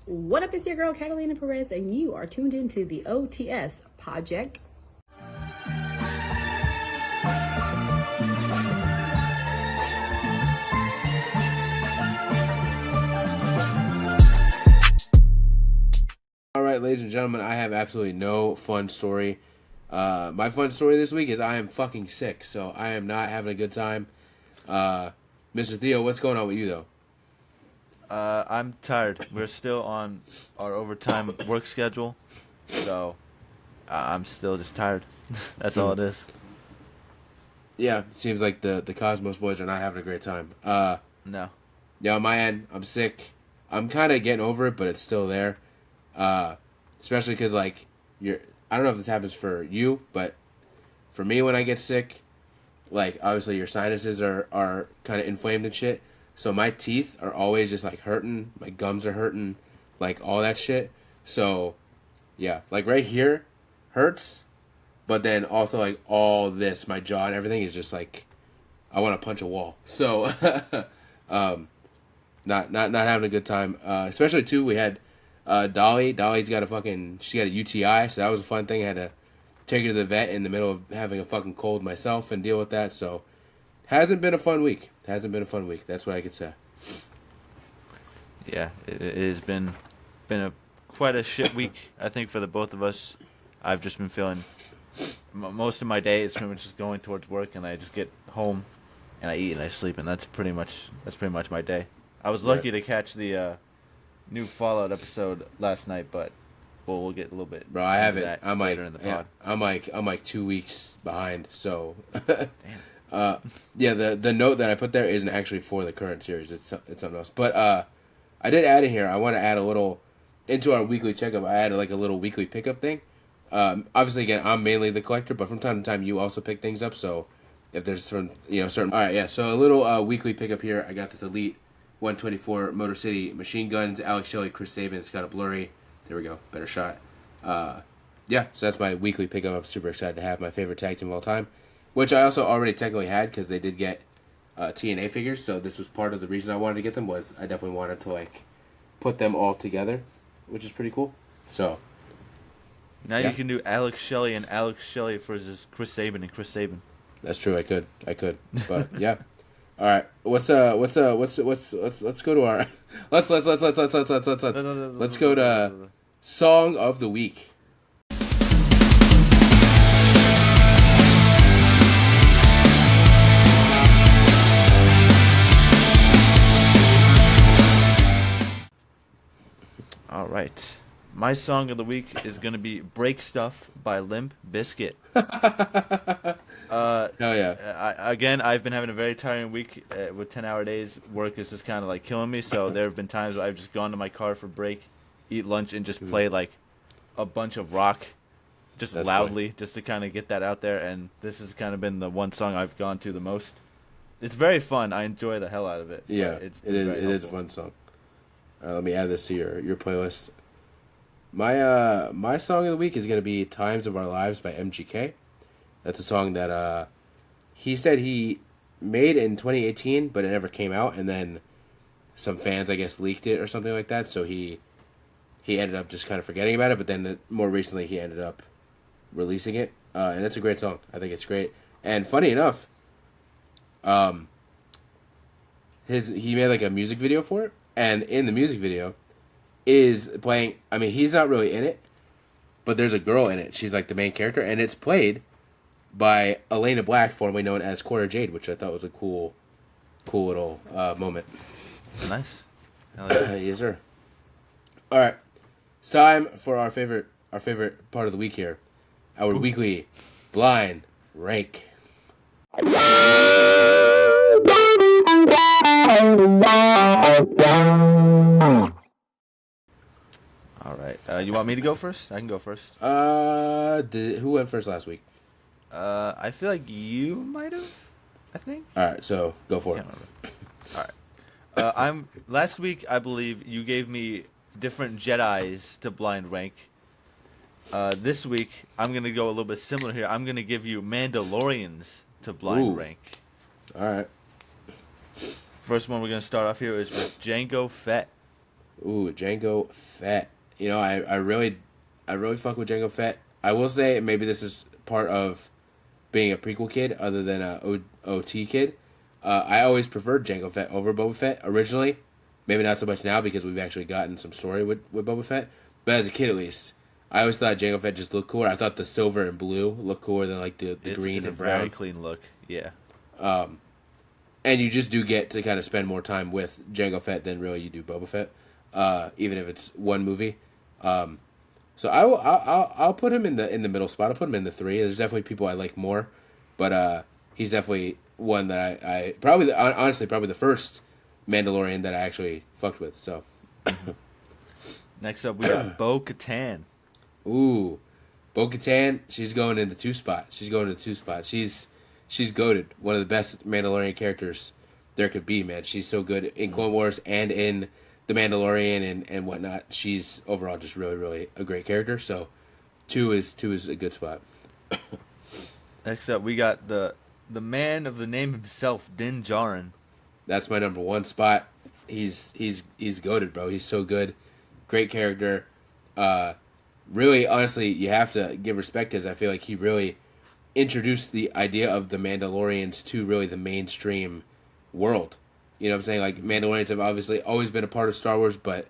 What up, it's your girl Catalina Perez, and you are tuned into the OTS Project. All right, ladies and gentlemen, I have absolutely no fun story. My fun story this week is I am fucking sick, so I am not having a good time. Mr. Theo, what's going on with you, though? I'm tired. We're still on our overtime work schedule, so I'm still just tired. That's all it is. Yeah, seems like the Cosmos boys are not having a great time. No. Yeah, on my end, I'm sick. I'm kind of getting over it, but it's still there. Especially because, like, I don't know if this happens for you, but for me, when I get sick, like, obviously your sinuses are kind of inflamed and shit. So my teeth are always just, like, hurting. My gums are hurting. Like, all that shit. So, yeah. Like, right here hurts. But then also, like, all this, my jaw and everything is just, like, I want to punch a wall. So, not having a good time. Especially, too, we had Dolly. Dolly's got she got a UTI. So that was a fun thing. I had to take her to the vet in the middle of having a fucking cold myself and deal with that. So, hasn't been a fun week. That's what I could say. Yeah, it has been quite a shit week, I think, for the both of us. I've just been feeling most of my day is pretty much just going towards work, and I just get home and I eat and I sleep, and that's pretty much my day. I was lucky to catch the new Fallout episode last night, but we'll get a little bit. Bro, I haven't. That I'm later in the pod. I'm like 2 weeks behind. So, Damn. yeah, the note that I put there isn't actually for the current series. It's something else. But I did add in here. I want to add a little into our weekly checkup. I added like a little weekly pickup thing. Obviously, again, I'm mainly the collector, but from time to time, you also pick things up. So if there's certain. All right, yeah. So a little weekly pickup here. I got this Elite 124 Motor City machine guns. Alex Shelley, Chris Sabin. It's got a blurry. There we go. Better shot. Yeah. So that's my weekly pickup. I'm super excited to have my favorite tag team of all time, which I also already technically had because they did get TNA figures. So this was part of the reason I wanted to get them. Was I definitely wanted to like put them all together, which is pretty cool. So. Now you can do Alex Shelley and Alex Shelley versus Chris Sabin and Chris Sabin. That's true. I could. But yeah. All right. Let's go to our let's go to Song of the Week. All right. My song of the week is going to be Break Stuff by Limp Bizkit. Hell yeah. I've been having a very tiring week with 10-hour days. Work is just kind of like killing me, so there have been times where I've just gone to my car for break, eat lunch, and just play like a bunch of rock just That's loudly funny. just to kind of get that out there, and this has kind of been the one song I've gone to the most. It's very fun. I enjoy the hell out of it. Yeah, it is a fun song. Let me add this to your playlist. My song of the week is going to be Times of Our Lives by MGK. That's a song that he said he made in 2018, but it never came out, and then some fans, I guess, leaked it or something like that, so he ended up just kind of forgetting about it, but then more recently he ended up releasing it, and it's a great song. I think it's great. And funny enough, he made like a music video for it, and in the music video is playing, I mean, he's not really in it, but there's a girl in it. She's like the main character, and it's played by Elena Black, formerly known as Quarter Jade, which I thought was a cool little moment. Nice. Yes, sir. All right, it's time for our favorite part of the week here, our weekly blind rank. All right. You want me to go first? I can go first. Who went first last week? I feel like you might have. I think. All right, so go for it. All right. Last week, I believe you gave me different Jedis to blind rank. This week, I'm gonna go a little bit similar here. I'm gonna give you Mandalorians to blind rank. All right. First one we're gonna start off here is with Jango Fett. Ooh, Jango Fett. You know, I really fuck with Jango Fett. I will say maybe this is part of being a prequel kid, other than a OT kid. I always preferred Jango Fett over Boba Fett originally. Maybe not so much now because we've actually gotten some story with Boba Fett. But as a kid, at least, I always thought Jango Fett just looked cooler. I thought the silver and blue looked cooler than like the green it's and a brown. very clean look. Yeah. And you just do get to kind of spend more time with Jango Fett than really you do Boba Fett, even if it's one movie. So I'll put him in the middle spot. I'll put him in the 3. There's definitely people I like more, but he's definitely one that I probably honestly probably the first Mandalorian that I actually fucked with. So Next up, we got Bo-Katan. ooh, Bo-Katan, she's going in the 2 spot. She's goated. One of the best Mandalorian characters there could be, man. She's so good in Clone Wars and in The Mandalorian and whatnot. She's overall just really, really a great character. So 2 is a good spot. Next up, we got the man of the name himself, Din Djarin. That's my number 1 spot. He's goated, bro. He's so good. Great character. Really, honestly, you have to give respect because I feel like he really introduced the idea of the Mandalorians to really the mainstream world. You know what I'm saying? Like, Mandalorians have obviously always been a part of Star Wars, but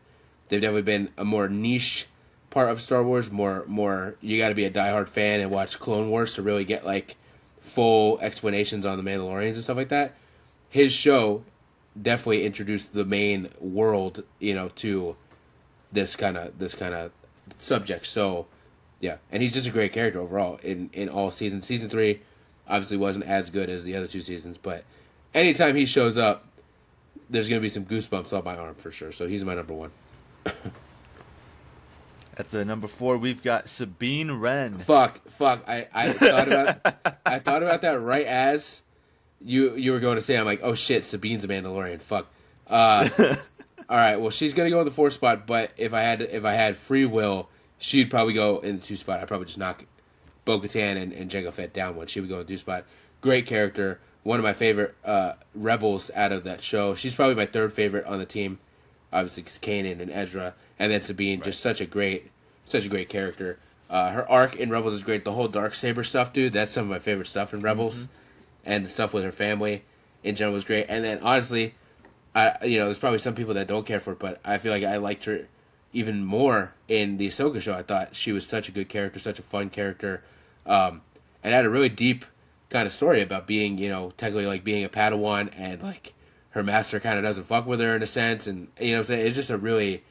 they've definitely been a more niche part of Star Wars. More you got to be a diehard fan and watch Clone Wars to really get, like, full explanations on the Mandalorians and stuff like that. His show definitely introduced the main world, you know, to this kind of subject. So, yeah, and he's just a great character overall in all seasons. Season 3 obviously wasn't as good as the other 2 seasons, but anytime he shows up, there's going to be some goosebumps on my arm for sure. So he's my number 1. At the number 4, we've got Sabine Wren. Fuck. I thought about that right as you were going to say. I'm like, oh shit, Sabine's a Mandalorian. Fuck. All right, well, she's gonna go in the 4 spot, but if I had free will, she'd probably go in the 2 spot. I'd probably just knock Bo-Katan and Jango Fett down one. She would go in the 2 spot. Great character. One of my favorite rebels out of that show. She's probably my 3rd favorite on the team. Obviously, Kanan and Ezra, and then Sabine. Right. Just such a great character. Her arc in Rebels is great. The whole Darksaber stuff, dude. That's some of my favorite stuff in Rebels, and the stuff with her family in general was great. And then honestly, there's probably some people that don't care for it, but I feel like I liked her even more in the Ahsoka show. I thought she was such a good character, such a fun character, and had a really deep kind of story about being, technically like being a Padawan and like her master kind of doesn't fuck with her in a sense, and what I'm saying, it's just a really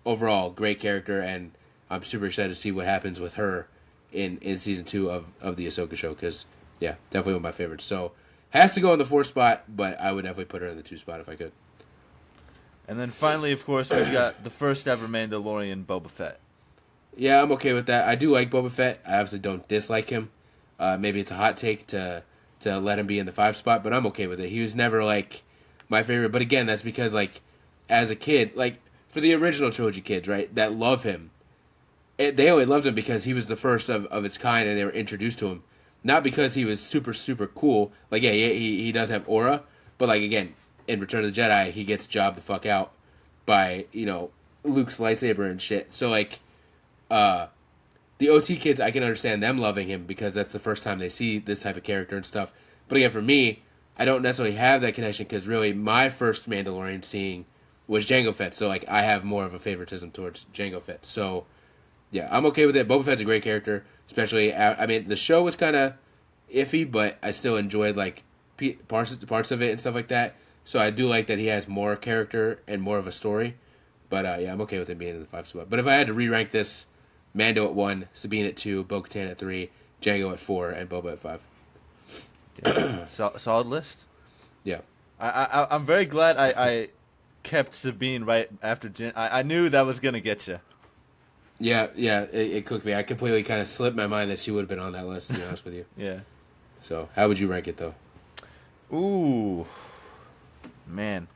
overall great character, and I'm super excited to see what happens with her in season 2 of the Ahsoka show because yeah, definitely one of my favorites. So has to go in the 4 spot, but I would definitely put her in the 2 spot if I could. And then finally, of course, we've got the first ever Mandalorian, Boba Fett. Yeah, I'm okay with that. I do like Boba Fett. I obviously don't dislike him. Maybe it's a hot take to let him be in the 5 spot, but I'm okay with it. He was never like my favorite. But again, that's because like as a kid, like for the original trilogy kids, right, that love him, they only loved him because he was the first of its kind and they were introduced to him. Not because he was super, super cool. Like, yeah, he does have aura, but like again, in Return of the Jedi, he gets jobbed the fuck out by, Luke's lightsaber and shit. So, like, the OT kids, I can understand them loving him because that's the first time they see this type of character and stuff. But again, for me, I don't necessarily have that connection because really my first Mandalorian seeing was Jango Fett. So, like, I have more of a favoritism towards Jango Fett. So, yeah, I'm okay with it. Boba Fett's a great character, especially, the show was kind of iffy, but I still enjoyed, like, parts of it and stuff like that. So I do like that he has more character and more of a story. But, yeah, I'm okay with him being in the 5 spot. But if I had to re-rank this, Mando at 1, Sabine at 2, Bo-Katan at 3, Jango at 4, and Boba at 5. Yeah. Solid list. Yeah. I'm very glad I kept Sabine right after Jin. I knew that was going to get you. Yeah, it cooked me. I completely kind of slipped my mind that she would have been on that list, to be honest with you. Yeah. So, how would you rank it, though? Ooh. Man.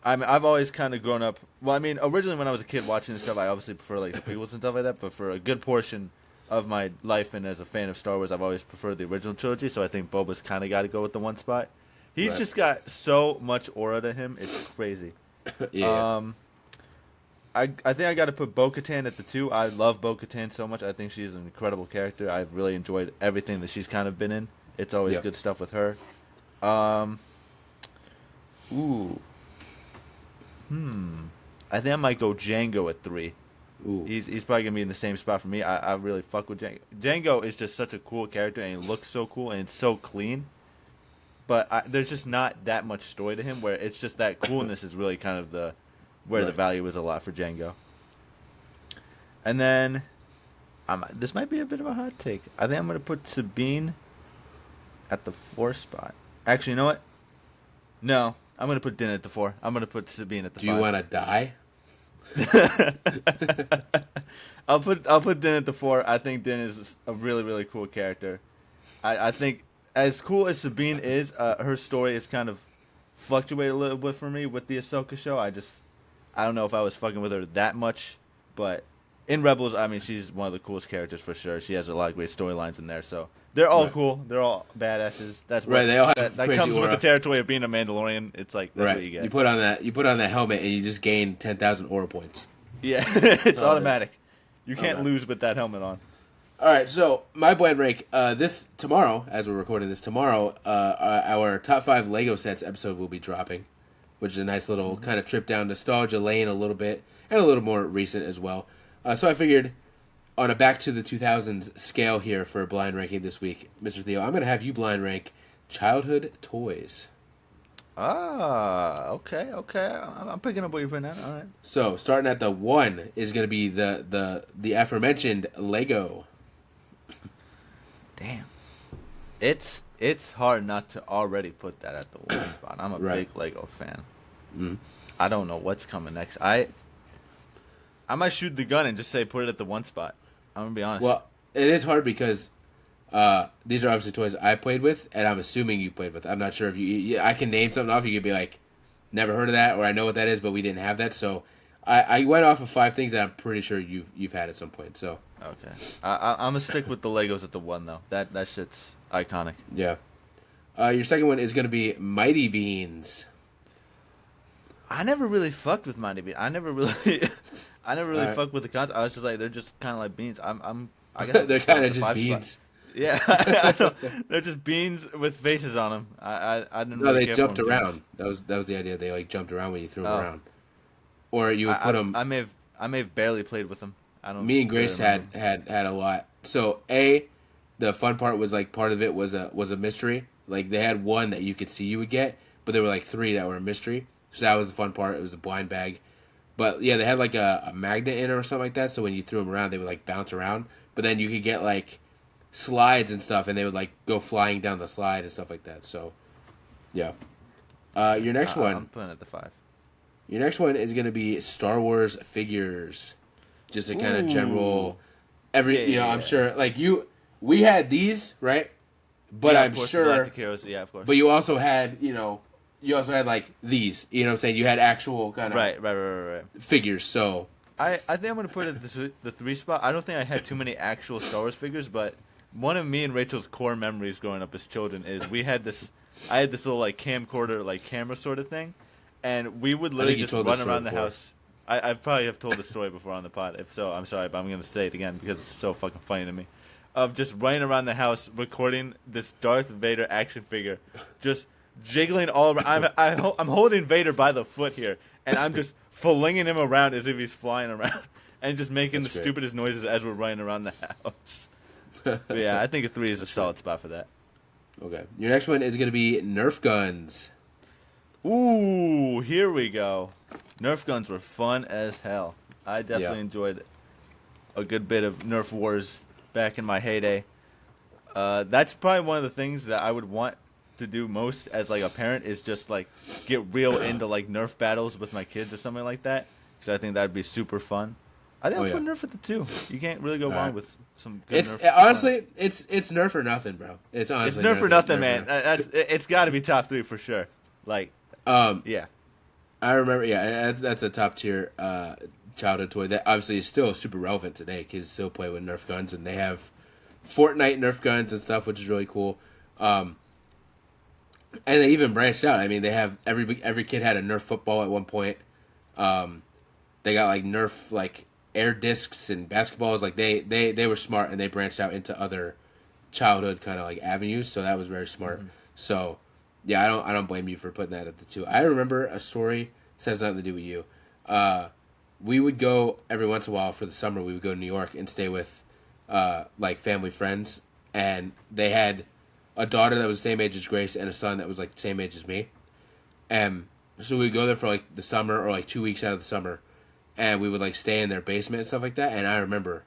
I've always kind of grown up. Well, originally when I was a kid watching this stuff, I obviously prefer like the prequels and stuff like that. But for a good portion of my life and as a fan of Star Wars, I've always preferred the original trilogy. So I think Boba's kind of got to go with the 1 spot. He's just got so much aura to him. It's crazy. Yeah. I think I got to put Bo-Katan at the 2. I love Bo-Katan so much. I think she's an incredible character. I've really enjoyed everything that she's kind of been in. It's always good stuff with her. Ooh. I think I might go Django at 3. Ooh. He's probably gonna be in the same spot for me. I really fuck with Django. Django is just such a cool character, and he looks so cool, and it's so clean. But there's just not that much story to him. Where it's just that coolness is really kind of the value is a lot for Django. And then, this might be a bit of a hot take. I think I'm gonna put Sabine at the 4 spot. Actually, you know what? No, I'm gonna put Din at the 4. I'm gonna put Sabine at the 5. Do you want to die? I'll put Din at the 4. I think Din is a really, really cool character. I think as cool as Sabine is, her story is kind of fluctuated a little bit for me with the Ahsoka show. I don't know if I was fucking with her that much, but in Rebels, I mean, she's one of the coolest characters for sure. She has a lot of great storylines in there, so they're all cool. They're all badasses. That's what, They all have that crazy comes aura. with the territory of being a Mandalorian. It's like that's what you get. You put on that helmet and you just gain 10,000 aura points. Yeah, it's automatic. You can't lose with that helmet on. All right, so my blind rank this tomorrow, as we're recording this tomorrow, our top 5 Lego sets episode will be dropping, which is a nice little kind of trip down nostalgia lane a little bit, and a little more recent as well. So I figured on a back to the 2000s scale here for blind ranking this week, Mr. Theo, I'm going to have you blind rank childhood toys. Okay. I'm picking up what you're putting down. All right. So starting at the 1 is going to be the aforementioned Lego. Damn. It's hard not to already put that at the 1 spot. I'm a big Lego fan. Mm. I don't know what's coming next. I might shoot the gun and just say put it at the 1 spot. I'm going to be honest. Well, it is hard because these are obviously toys I played with, and I'm assuming you played with. I'm not sure if you I can name something off. You could be like, never heard of that, or I know what that is, but we didn't have that. So I went off of 5 things that I'm pretty sure you've had at some point. So okay, I'm gonna stick with the Legos at the 1 though. That shit's iconic. Yeah. Your second one is gonna be Mighty Beans. I never really fucked with Mighty Beans. I never really fucked with the concept. I was just like, they're just kind of like beans. I guess They're kind of just beans. Spot. Yeah, I know. They're just beans with faces on them. I didn't. No, really they jumped around. That was the idea. They like jumped around when you threw them around, or you would put them. I may have barely played with them. I don't. Me and Grace had a lot. So the fun part was like part of it was a mystery. Like they had one that you could see you would get, but there were like 3 that were a mystery. So that was the fun part. It was a blind bag. But yeah, they had like a magnet in it or something like that. So when you threw them around, they would like bounce around. But then you could get like slides and stuff, and they would like go flying down the slide and stuff like that. So yeah. Your next one. I'm putting it at the 5. Your next one is gonna be Star Wars figures. Just a kind of general. I'm sure like we had these right, but yeah, I'm sure. Yeah, of course. But you also had like these. You know what I'm saying? You had actual kind of right. figures. So I think I'm gonna put it at the 3 spot. I don't think I had too many actual Star Wars figures, but one of me and Rachel's core memories growing up as children is I had this little like camcorder like camera sort of thing, and we would literally just run around the house. I probably have told the story before on the pod. If so, I'm sorry, but I'm gonna say it again because it's so fucking funny to me. Of just running around the house recording this Darth Vader action figure, just jiggling all around. I'm holding Vader by the foot here, and I'm just flinging him around as if he's flying around, and just making the stupidest noises as we're running around the house. But yeah, I think a 3 is a solid spot for that. Okay, your next one is gonna be Nerf guns. Ooh, here we go. Nerf guns were fun as hell. I definitely enjoyed a good bit of Nerf wars back in my heyday. That's probably one of the things that I would want to do most as like a parent is just like get real into like Nerf battles with my kids or something like that, because I think that'd be super fun. I think I'll put Nerf at the 2. You can't really go wrong with some good Nerf. Honestly, it's Nerf or nothing, bro. It's Nerf or nothing, man. It's got to be top 3 for sure. Like, yeah. I remember, that's a top tier childhood toy that obviously is still super relevant today. Kids still play with Nerf guns, and they have Fortnite Nerf guns and stuff, which is really cool. And they even branched out. I mean, they have every kid had a Nerf football at one point. They got like Nerf like air discs and basketballs. Like they were smart and they branched out into other childhood kind of like avenues. So that was very smart. Mm-hmm. So yeah, I don't blame you for putting that at the 2. I remember a story. This has nothing to do with you. We would go every once in a while for the summer. We would go to New York and stay with like family friends, and they had a daughter that was the same age as Grace and a son that was like the same age as me. And so we would go there for like the summer or like 2 weeks out of the summer, and we would like stay in their basement and stuff like that. And I remember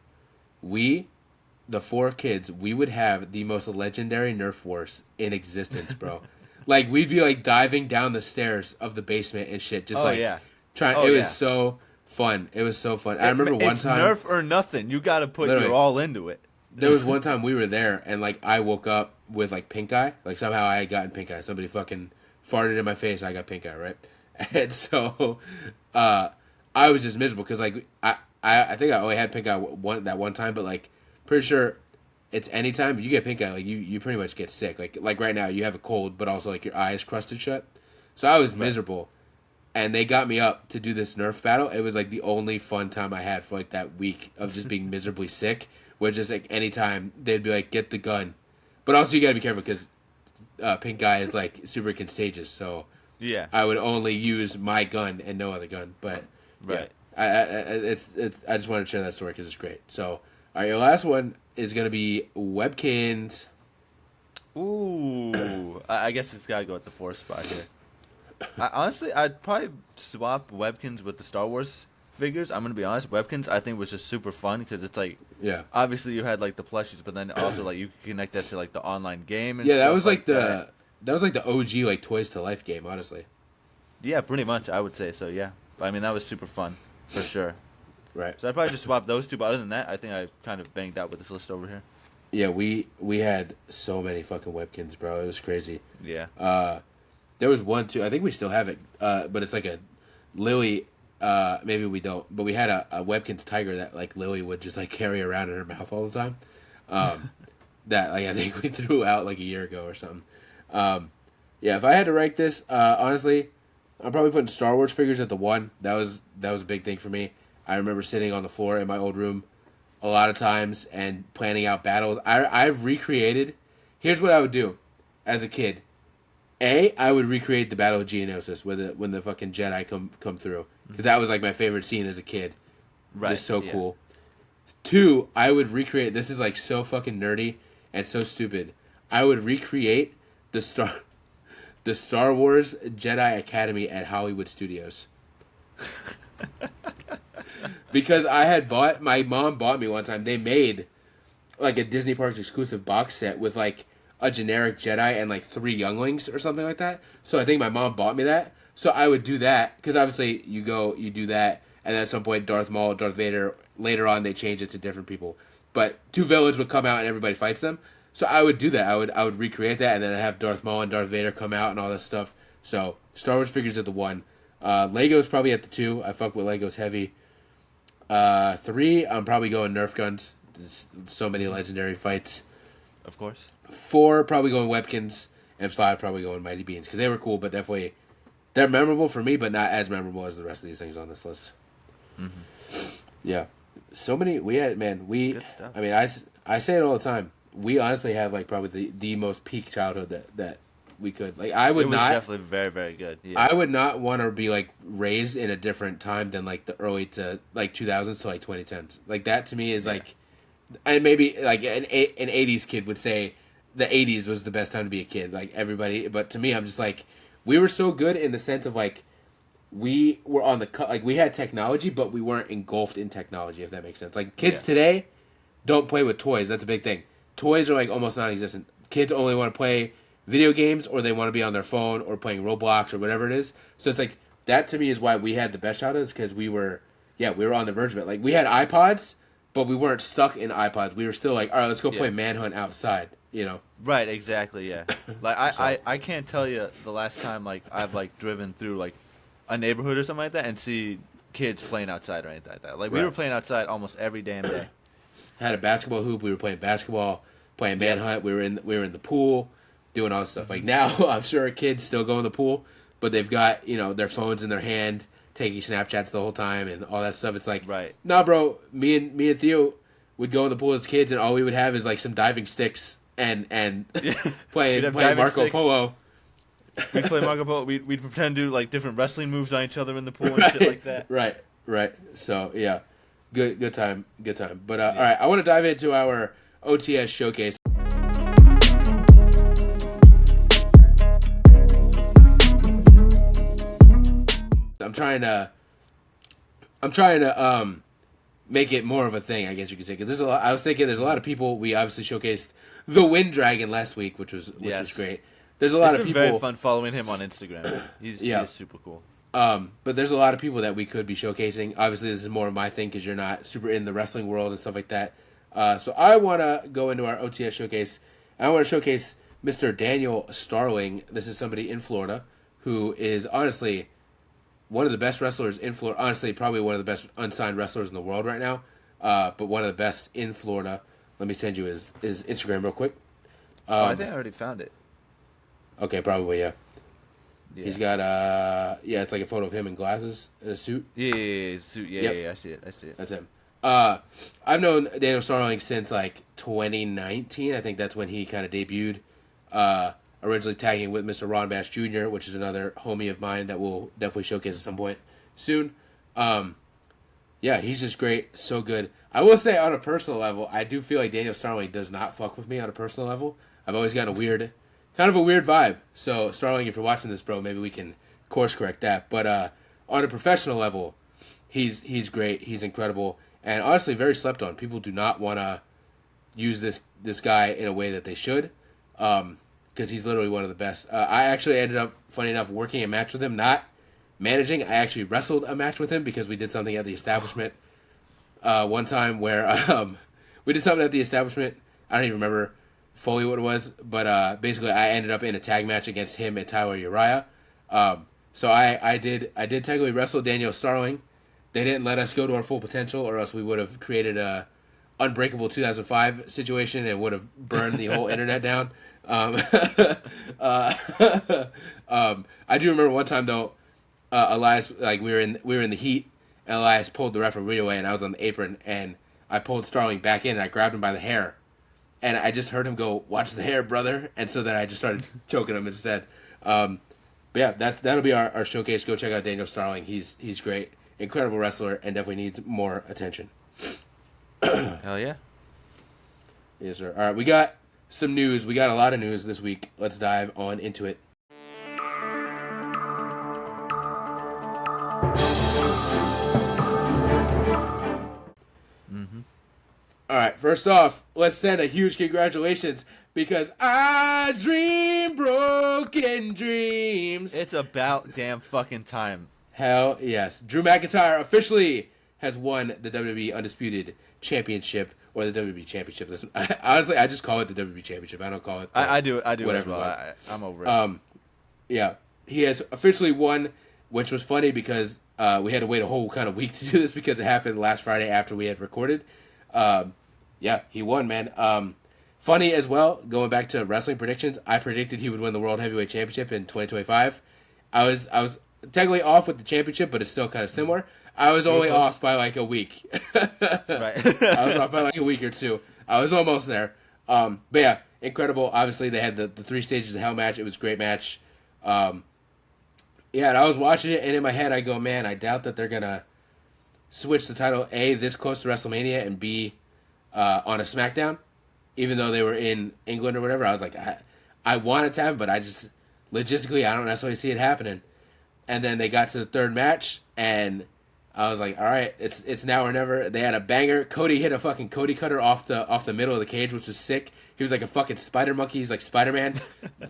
the 4 kids, we would have the most legendary Nerf wars in existence, bro. Like we'd be like diving down the stairs of the basement and shit, just trying. It was so fun. It was so fun. I remember one time, Nerf or nothing. You got to put your all into it. There was one time we were there, and like I woke up with like pink eye. Like somehow I had gotten pink eye. Somebody fucking farted in my face. I got pink eye, right? And so I was just miserable because like I think I only had pink eye one time, but like pretty sure it's anytime you get pink eye, like you pretty much get sick. Like right now you have a cold, but also like your eye is crusted shut. So I was miserable. And they got me up to do this Nerf battle. It was like the only fun time I had for like that week of just being miserably sick. Which is like anytime they'd be like, get the gun. But also you gotta be careful because pink eye is like super contagious. So yeah, I would only use my gun and no other gun. But right, yeah, I just wanted to share that story because it's great. So all right, your last one is gonna be Webkins. Ooh, I guess it's gotta go at the 4th spot here. Honestly, I'd probably swap Webkins with the Star Wars figures. I'm gonna be honest. Webkins, I think, was just super fun because it's like, obviously you had like the plushies, but then also like you could connect that to like the online game. And that was like that was like the OG like Toys to Life game, honestly. Yeah, pretty much. I would say so. Yeah, I mean that was super fun for sure. Right. So I'd probably just swap those 2. But other than that, I think I kind of banged out with this list over here. Yeah, we had so many fucking Webkins, bro. It was crazy. Yeah. There was one too. I think we still have it, but it's like a Lily. Maybe we don't, but we had a Webkins tiger that like Lily would just like carry around in her mouth all the time. That like I think we threw out like a year ago or something. Yeah, if I had to rank this, honestly, I'm probably putting Star Wars figures at the 1. That was a big thing for me. I remember sitting on the floor in my old room a lot of times and planning out battles. I've recreated. Here's what I would do as a kid. I would recreate the Battle of Geonosis when the fucking Jedi come through. Because that was like my favorite scene as a kid. Right. Just so cool. 2, I would recreate, this is like so fucking nerdy and so stupid. I would recreate the Star Wars Jedi Academy at Hollywood Studios. Because my mom bought me one time, they made like a Disney Parks exclusive box set with like a generic Jedi and like 3 younglings or something like that. So I think my mom bought me that. So I would do that because obviously you do that, and then at some point Darth Maul, Darth Vader. Later on they change it to different people, but 2 villains would come out and everybody fights them. So I would do that. I would recreate that, and then I'd have Darth Maul and Darth Vader come out and all this stuff. So Star Wars figures at the 1. Legos probably at the 2. I fuck with Legos heavy. 3, I'm probably going Nerf guns. There's so many legendary fights. Of course. 4, probably going Webkins, and 5, probably going Mighty Beans because they were cool, but definitely they're memorable for me, but not as memorable as the rest of these things on this list. Mm-hmm. Yeah, so many we had, man. I mean, I say it all the time. We honestly have like probably the most peak childhood that we could. Like I would it was not definitely very, very good. Yeah. I would not want to be like raised in a different time than like the early to like 2000s to like 2010s. Like that to me is like, and maybe like an 80s kid would say the 80s was the best time to be a kid. Like everybody, but to me, I'm just like, we were so good in the sense of like, we were on the like we had technology, but we weren't engulfed in technology. If that makes sense. Like kids today don't play with toys. That's a big thing. Toys are like almost non-existent. Kids only want to play video games, or they want to be on their phone or playing Roblox or whatever it is. So it's like that to me is why we had the best childhoods, because we were on the verge of it. Like we had iPods, but we weren't stuck in iPods. We were still like, all right, let's go play Manhunt outside. You know. Right. Exactly. Yeah. Like I can't tell you the last time like I've like driven through like a neighborhood or something like that and see kids playing outside or anything like that. Like we were playing outside almost every damn day. Had a basketball hoop. We were playing basketball, playing Manhunt. We were in the pool, doing all this stuff. Like now, I'm sure kids still go in the pool, but they've got their phones in their hand, taking Snapchats the whole time and all that stuff. It's like, Right. nah, bro. Me and Theo would go in the pool as kids, and all we would have is like some diving sticks and playing Marco sticks. Polo. We'd play Marco Polo. We'd pretend to do like different wrestling moves on each other in the pool and shit like that. Right. So yeah, good time. But all right, I want to dive into our OTS showcase. I'm trying to make it more of a thing, I guess you could say. Because there's a lot. I was thinking there's a lot of people. We obviously showcased the Wind Dragon last week, which was great. There's a lot of people. Very fun following him on Instagram. He's super cool. But there's a lot of people that we could be showcasing. Obviously, this is more of my thing because you're not super in the wrestling world and stuff like that. So I want to go into our OTS showcase. I want to showcase Mr. Daniel Starling. This is somebody in Florida who is honestly one of the best wrestlers in Florida. Honestly, probably one of the best unsigned wrestlers in the world right now. But one of the best in Florida. Let me send you his Instagram real quick. I think I already found it. Okay, probably, yeah. He's got, it's like a photo of him in glasses in a suit. Yeah, suit. Yeah, I see it. That's him. I've known Daniel Starling since, like, 2019. I think that's when he kind of debuted. Originally tagging with Mr. Ron Bash Jr., which is another homie of mine that we'll definitely showcase at some point soon. He's just great. So good. I will say, on a personal level, I do feel like Daniel Starling does not fuck with me on a personal level. I've always gotten kind of a weird vibe. So, Starling, if you're watching this, bro, maybe we can course correct that. But on a professional level, he's great. He's incredible. And honestly, very slept on. People do not want to use this guy in a way that they should. Because he's literally one of the best. I actually ended up, funny enough, working a match with him. Not managing. I actually wrestled a match with him because we did something at the establishment one time where we did something at the establishment. I don't even remember fully what it was, but basically I ended up in a tag match against him and Tyler Uriah. So I did technically wrestle Daniel Starling. They didn't let us go to our full potential, or else we would have created a Unbreakable 2005 situation and would have burned the whole internet down. I do remember one time though, Elias, like we were in the heat, and Elias pulled the referee away, and I was on the apron, and I pulled Starling back in, and I grabbed him by the hair. And I just heard him go, "Watch the hair, brother." And so then I just started choking him instead. But yeah, that'll be our showcase. Go check out Daniel Starling. He's great. Incredible wrestler, and definitely needs more attention. Hell yeah. Yes, sir. All right, we got some news. We got a lot of news this week. Let's dive on into it. All right, first off, let's send a huge congratulations because I dream broken dreams. It's about damn fucking time. Hell yes. Drew McIntyre officially has won the WWE Undisputed Championship, or the WWE Championship. Honestly, I just call it the WWE Championship. I don't call it I do whatever. as well. I'm over it. Yeah, he has officially won, which was funny because we had to wait a whole kind of week to do this because it happened last Friday after we had recorded. Yeah, he won, man. Funny as well, going back to wrestling predictions, I predicted he would win the World Heavyweight Championship in 2025. I was technically off with the championship, but it's still kind of similar. I was only off by like a week. Right. I was off by like a week or two. I was almost there. But yeah, incredible. Obviously, they had the 3 stages of hell match. It was a great match. Yeah, and I was watching it, and in my head, I go, man, I doubt that they're going to switch the title, A, this close to WrestleMania, and B, on a SmackDown. Even though they were in England or whatever, I was like, I want it to happen, but I just, logistically, I don't necessarily see it happening. And then they got to the 3rd match, and I was like, all right, it's now or never. They had a banger. Cody hit a fucking Cody cutter off the middle of the cage, which was sick. He was like a fucking spider monkey. He's like Spider-Man,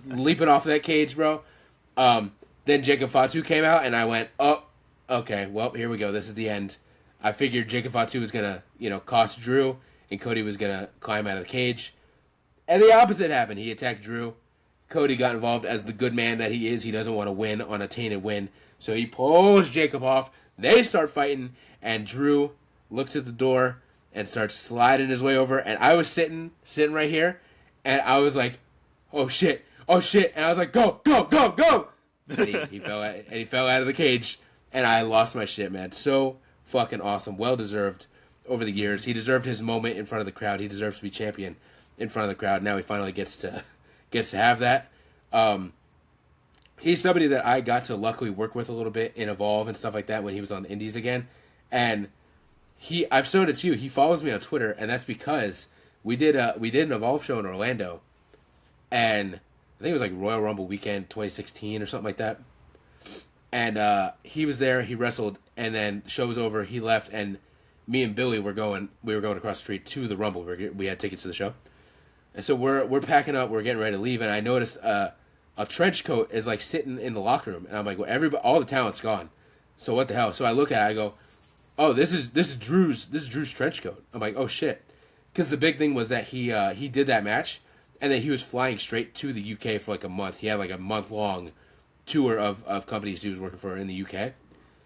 leaping off that cage, bro. Then Jacob Fatu came out, and I went, oh, okay, well, here we go. This is the end. I figured Jacob Fatu was going to, cost Drew, and Cody was going to climb out of the cage. And the opposite happened. He attacked Drew. Cody got involved as the good man that he is. He doesn't want to win on a tainted win. So he pulls Jacob off. They start fighting, and Drew looks at the door and starts sliding his way over. And I was sitting right here, and I was like, oh, shit. And I was like, go. And he fell out of the cage. and I lost my shit, man. So fucking awesome. Well deserved over the years. He deserved his moment in front of the crowd. He deserves to be champion in front of the crowd. Now he finally gets to have that. He's somebody that I got to luckily work with a little bit in Evolve and stuff like that when he was on the Indies again. And I've shown it to you. He follows me on Twitter, and that's because we did an Evolve show in Orlando, and I think it was like Royal Rumble weekend 2016 or something like that. And he was there. He wrestled, and then the show was over. He left, and me and Billy were going across the street to the Rumble. We had tickets to the show, and so we're packing up. We're getting ready to leave, and I noticed a trench coat is like sitting in the locker room, and I'm like, well, all the talent's gone, so what the hell? So I look at it, I go, oh, this is Drew's trench coat. I'm like, oh shit, because the big thing was that he did that match, and then he was flying straight to the UK for like a month. He had like a month-long tour of companies he was working for in the UK.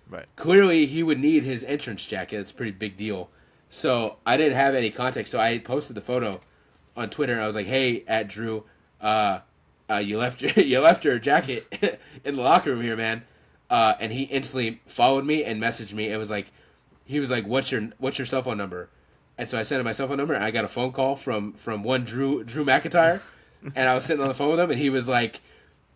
Right. Clearly, he would need his entrance jacket. It's a pretty big deal. So I didn't have any context, so I posted the photo on Twitter, and I was like, hey, at Drew, you left your jacket in the locker room here, man. And he instantly followed me and messaged me. It was like, he was like, what's your cell phone number? And so I sent him my cell phone number, and I got a phone call from one Drew McIntyre, and I was sitting on the phone with him, and he was like,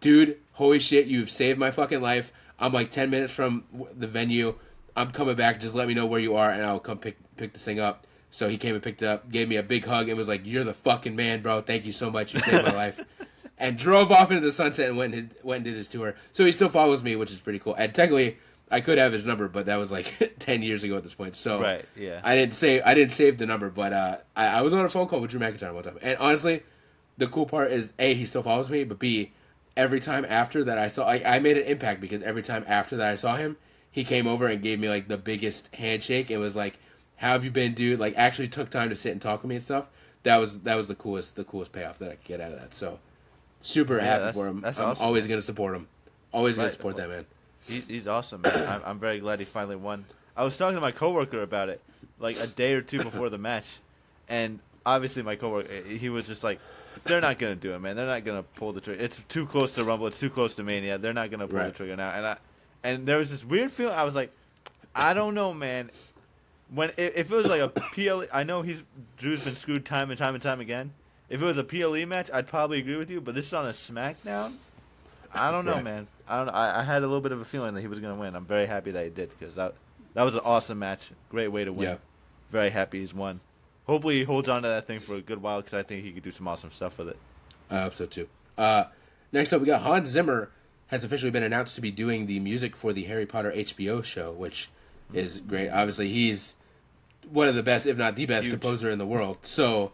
dude, holy shit, you've saved my fucking life. I'm like 10 minutes from the venue. I'm coming back. Just let me know where you are, and I'll come pick this thing up. So he came and picked it up, gave me a big hug, and was like, you're the fucking man, bro. Thank you so much. You saved my life. And drove off into the sunset and went and did his tour. So he still follows me, which is pretty cool. And technically, I could have his number, but that was like 10 years ago at this point. So Right, yeah. I didn't save the number, but I was on a phone call with Drew McIntyre one time. And honestly, the cool part is, A, he still follows me, but B, every time after that I saw, I made an impact because every time after that I saw him, he came over and gave me like the biggest handshake and was like, how have you been, dude? Like actually took time to sit and talk with me and stuff. That was the coolest payoff that I could get out of that. So super happy for him. That's I'm awesome, always man. going to support him. Always going Right. to support that man. He's awesome, man. I'm very glad he finally won. I was talking to my coworker about it, like a day or two before the match, and obviously my coworker, he was just like, "They're not gonna do it, man. They're not gonna pull the trigger. It's too close to Rumble. It's too close to Mania. They're not gonna pull the trigger now." And there was this weird feeling. I was like, I don't know, man. If it was like a PLE, I know Drew's been screwed time and time again. If it was a PLE match, I'd probably agree with you. But this is on a SmackDown. I don't know, man. I had a little bit of a feeling that he was going to win. I'm very happy that he did because that was an awesome match. Great way to win. Yeah. Very happy he's won. Hopefully he holds on to that thing for a good while because I think he could do some awesome stuff with it. I hope so too. Next up, we got Hans Zimmer has officially been announced to be doing the music for the Harry Potter HBO show, which is great. Obviously, he's one of the best, if not the best, composer in the world. So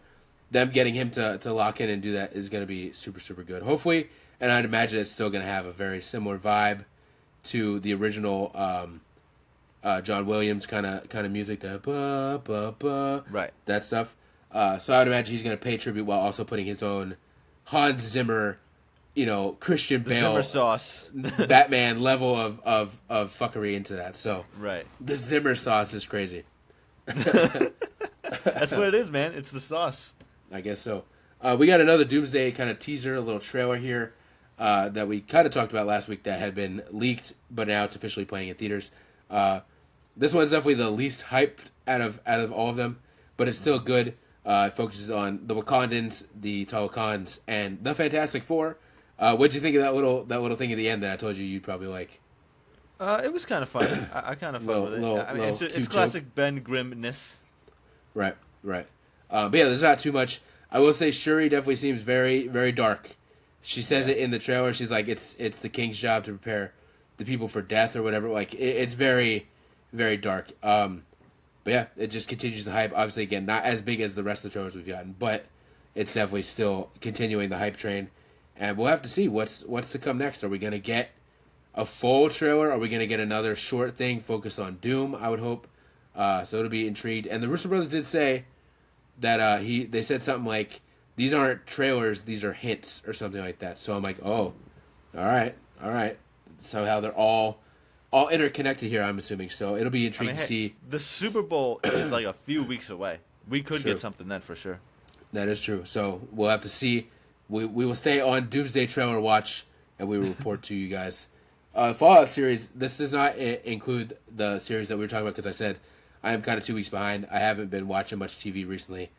them getting him to lock in and do that is going to be super, super good. Hopefully, and I'd imagine it's still going to have a very similar vibe to the original John Williams kind of music, Right. that stuff. So I would imagine he's going to pay tribute while also putting his own Hans Zimmer, Christian Bale, Zimmer sauce. Batman level of fuckery into that. So Right. the Zimmer sauce is crazy. That's what it is, man. It's the sauce. I guess so. We got another Doomsday kind of teaser, a little trailer here that we kind of talked about last week that had been leaked, but now it's officially playing in theaters. This one's definitely the least hyped out of all of them, but it's still good. It focuses on the Wakandans, the Talokans, and the Fantastic Four. What'd you think of that little thing at the end that I told you you'd probably like? It was kind of fun. I kind of fun with it. I mean, it's classic Ben Grimmness. Right. But yeah, there's not too much. I will say Shuri definitely seems very, very dark. She says it in the trailer. She's like, it's the king's job to prepare the people for death or whatever. Like, it's very, very dark. But yeah, it just continues the hype. Obviously, again, not as big as the rest of the trailers we've gotten, but it's definitely still continuing the hype train. And we'll have to see what's to come next. Are we going to get a full trailer? Are we going to get another short thing focused on Doom? I would hope. So it'll be intrigued. And the Russo brothers did say that they said something like, these aren't trailers, these are hints or something like that. So I'm like, oh, all right. Somehow they're all interconnected here, I'm assuming. So it'll be intriguing to see. The Super Bowl is like a few weeks away. We could get something then for sure. That is true. So we'll have to see. We will stay on Doomsday Trailer Watch, and we will report to you guys Fallout series. This does not include the series that we were talking about because I said I am kind of 2 weeks behind. I haven't been watching much TV recently.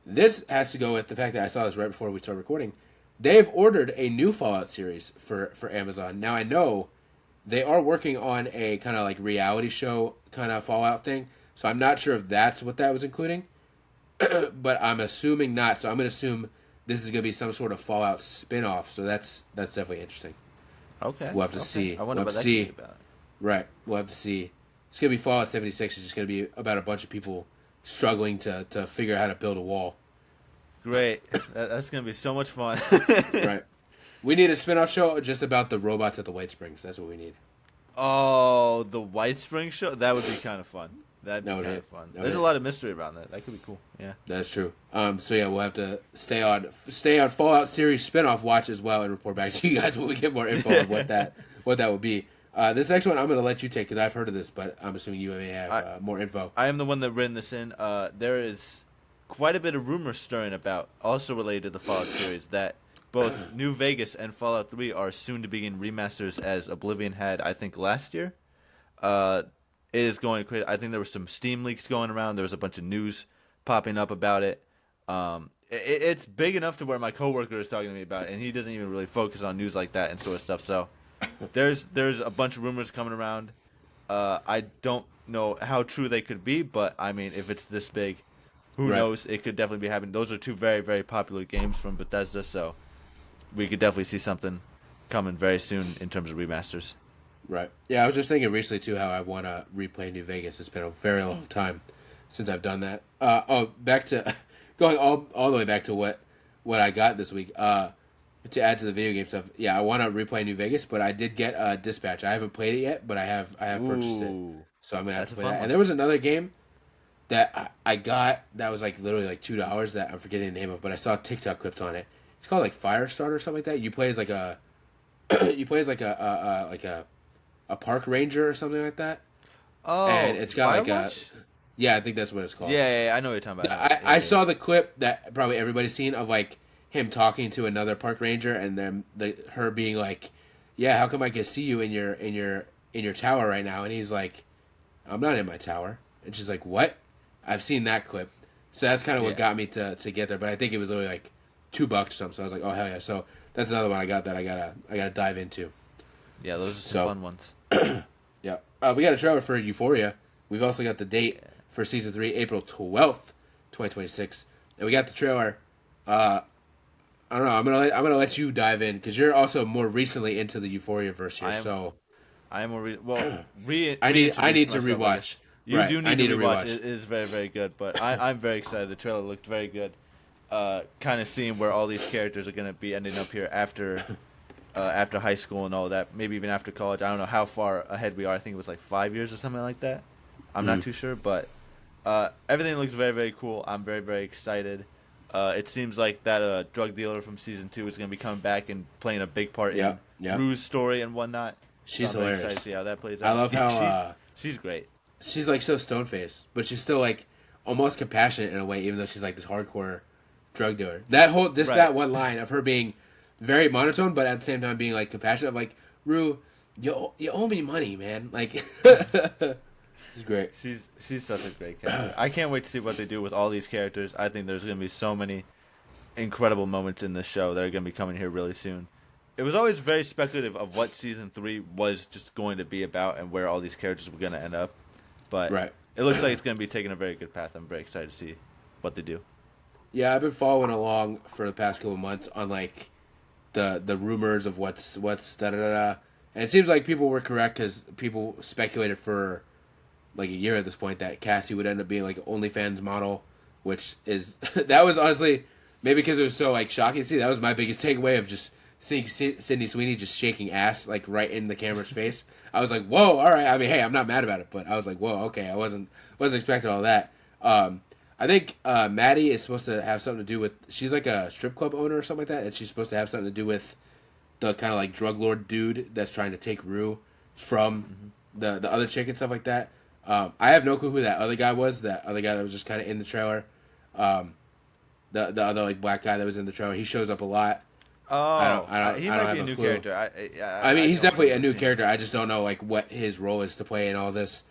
This has to go with the fact that I saw this right before we started recording. They've ordered a new Fallout series for Amazon. Now I know they are working on a kind of like reality show kind of Fallout thing. So I'm not sure if that's what that was including. But I'm assuming not. So I'm going to assume this is going to be some sort of Fallout spin-off. So that's definitely interesting. Okay. We'll have to see. I wonder what that could be about. Right. We'll have to see. It's going to be Fallout 76. It's just going to be about a bunch of people struggling to figure out how to build a wall. Great. That's going to be so much fun. Right. We need a spin-off show just about the robots at the White Springs. That's what we need. Oh, the White Springs show? That would be kind of fun. That'd be kind of fun. There's a lot of mystery around that. That could be cool. Yeah. That's true. So yeah, we'll have to stay on Fallout series spin-off watch as well and report back to you guys when we get more info on what that will be. This next one I'm going to let you take because I've heard of this, but I'm assuming you may have more info. I am the one that written this in. There is quite a bit of rumor stirring about, also related to the Fallout series, that both New Vegas and Fallout 3 are soon to begin remasters as Oblivion had, I think, last year. It is going crazy. I think there were some Steam leaks going around. There was a bunch of news popping up about it. It's big enough to where my coworker is talking to me about it, and he doesn't even really focus on news like that and sort of stuff. So there's a bunch of rumors coming around. I don't know how true they could be, but I mean, if it's this big, who knows? It could definitely be happening. Those are two very, very popular games from Bethesda, so we could definitely see something coming very soon in terms of remasters. Right. Yeah, I was just thinking recently, too, how I want to replay New Vegas. It's been a very long time since I've done that. Back to... going all the way back to what I got this week. To add to the video game stuff, yeah, I want to replay New Vegas, but I did get Dispatch. I haven't played it yet, but I have purchased it. So I'm going to have to play that. And there was another game that I got that was like literally like $2 that I'm forgetting the name of, but I saw TikTok clips on it. It's called like Firestarter or something like that. You play as like a... a park ranger or something like that. Oh, and it's got Firewatch? like a... Yeah, I think that's what it's called. Yeah, I know what you're talking about. I saw the clip that probably everybody's seen of like him talking to another park ranger and then her being like, "Yeah, how come I can see you in your tower right now?" And he's like, "I'm not in my tower." And she's like, "What?" I've seen that clip. So that's kind of what got me to get there, but I think it was only like $2 or something. So I was like, "Oh hell yeah." So that's another one I got that I gotta dive into. Yeah, those are some fun ones. Yeah. We got a trailer for Euphoria. We've also got the date for Season 3, April 12th, 2026. And we got the trailer. I don't know. I'm gonna let you dive in because you're also more recently into the Euphoria verse here. I am more I need to rewatch. You do need to rewatch. Rewatch. It is very, very good. But I'm very excited. The trailer looked very good. Kind of seeing where all these characters are going to be ending up here after high school and all that. Maybe even after college. I don't know how far ahead we are. I think it was like 5 years or something like that. I'm not too sure, but everything looks very, very cool. I'm very, very excited. It seems like that drug dealer from Season 2 is going to be coming back and playing a big part in Rue's story and whatnot. She's so I'm hilarious. very excited to see how that plays out. I love how she's great. She's like so stone-faced, but she's still like almost compassionate in a way, even though she's like this hardcore drug dealer. That one line of her being very monotone, but at the same time being like compassionate, like, Rue, you owe me money, man. Like, she's great. She's such a great character. I can't wait to see what they do with all these characters. I think there's going to be so many incredible moments in this show that are going to be coming here really soon. It was always very speculative of what Season 3 was just going to be about and where all these characters were going to end up. But it looks like it's going to be taking a very good path. I'm very excited to see what they do. Yeah, I've been following along for the past couple of months on like the rumors of what's da-da-da-da. And it seems like people were correct because people speculated for like a year at this point that Cassie would end up being like an OnlyFans model, which is that was honestly maybe because it was so like shocking to see. That was my biggest takeaway of just seeing Sydney Sweeney just shaking ass like right in the camera's face. I was like, whoa, all right. I mean, hey, I'm not mad about it, but I was like, whoa, okay. I wasn't expecting all that. I think Maddie is supposed to have something to do with. She's like a strip club owner or something like that, and she's supposed to have something to do with the kind of like drug lord dude that's trying to take Rue from the other chick and stuff like that. I have no clue who that other guy was. That other guy that was just kind of in the trailer. The other like black guy that was in the trailer. He shows up a lot. Oh, he I don't might be have a new clue. character. I mean, he's don't definitely a remember new seeing character. I just don't know like what his role is to play in all this.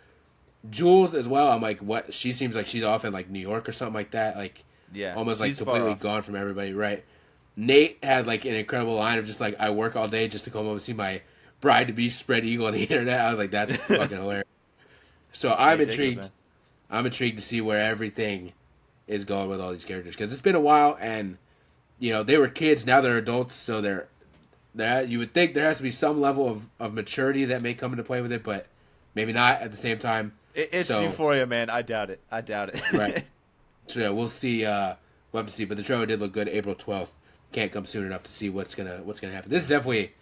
Jules as well. I'm like, what? She seems like she's off in like New York or something like that. Like, Yeah, almost like she's far completely off. gone from everybody. Right. Nate had like an incredible line of just like, I work all day just to come home and see my bride to be spread eagle on the internet. I was like, that's fucking hilarious. So I'm Nate Jacobs, man. intrigued. I'm intrigued to see where everything is going with all these characters because it's been a while, and they were kids. Now they're adults, so you would think there has to be some level of maturity that may come into play with it, but maybe not at the same time. It's So, Euphoria, man. I doubt it. right. So yeah, we'll see. We'll have to see. But the trailer did look good. April 12th can't come soon enough to see what's gonna happen. This is definitely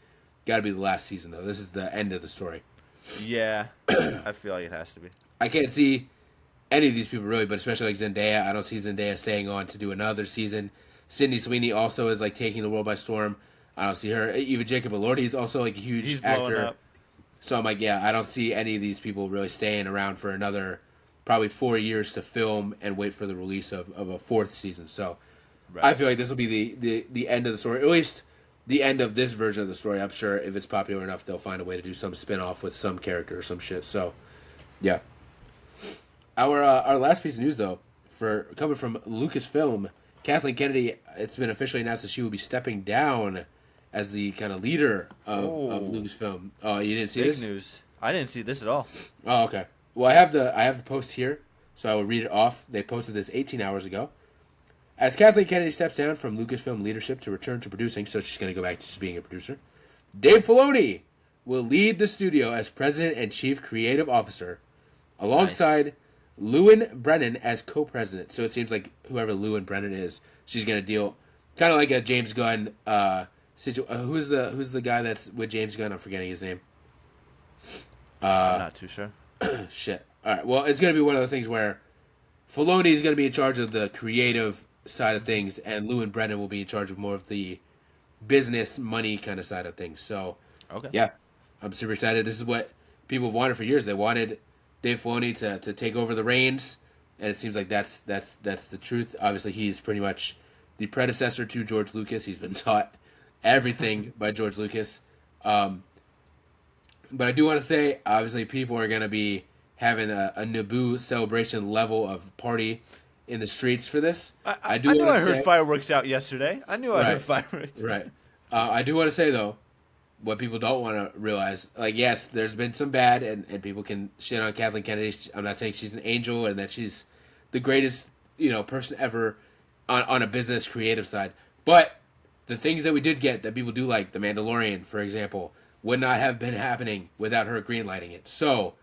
got to be the last season, though. This is the end of the story. Yeah, I feel like it has to be. I can't see any of these people really, but especially like Zendaya. I don't see Zendaya staying on to do another season. Sydney Sweeney also is like taking the world by storm. I don't see her. Even Jacob Elordi is also like a huge He's actor. blowing up. So I'm like, yeah, I don't see any of these people really staying around for another probably 4 years to film and wait for the release of a fourth season. So Right. I feel like this will be the end of the story, at least the end of this version of the story. I'm sure if it's popular enough, they'll find a way to do some spin-off with some character or some shit. So, yeah. Our last piece of news, though, coming from Lucasfilm, Kathleen Kennedy, it's been officially announced that she will be stepping down as the kind of leader of Lucasfilm. Oh, you didn't see Big this? news. I didn't see this at all. Oh, okay. Well, I have the post here, so I will read it off. They posted this 18 hours ago. As Kathleen Kennedy steps down from Lucasfilm leadership to return to producing, so she's going to go back to just being a producer, Dave Filoni will lead the studio as president and chief creative officer, alongside Lewin Brennan as co-president. So it seems like whoever Lewin Brennan is, she's going to deal kind of like a James Gunn. Who's the guy that's with James Gunn? I'm forgetting his name. I'm not too sure. Shit. All right. Well, it's going to be one of those things where Filoni is going to be in charge of the creative side of things, and Lewin Brennan will be in charge of more of the business, money kind of side of things. So, Okay. yeah, I'm super excited. This is what people have wanted for years. They wanted Dave Filoni to take over the reins, and it seems like that's the truth. Obviously, he's pretty much the predecessor to George Lucas. He's been taught everything by George Lucas. But I do want to say, obviously, people are going to be having a Naboo celebration level of party in the streets for this. I knew I heard fireworks out yesterday. I knew I heard fireworks. Right. I do want to say, though, what people don't want to realize, like, yes, there's been some bad, and people can shit on Kathleen Kennedy. I'm not saying she's an angel and that she's the greatest, person ever on a business creative side. But the things that we did get that people do like, The Mandalorian, for example, would not have been happening without her greenlighting it. So,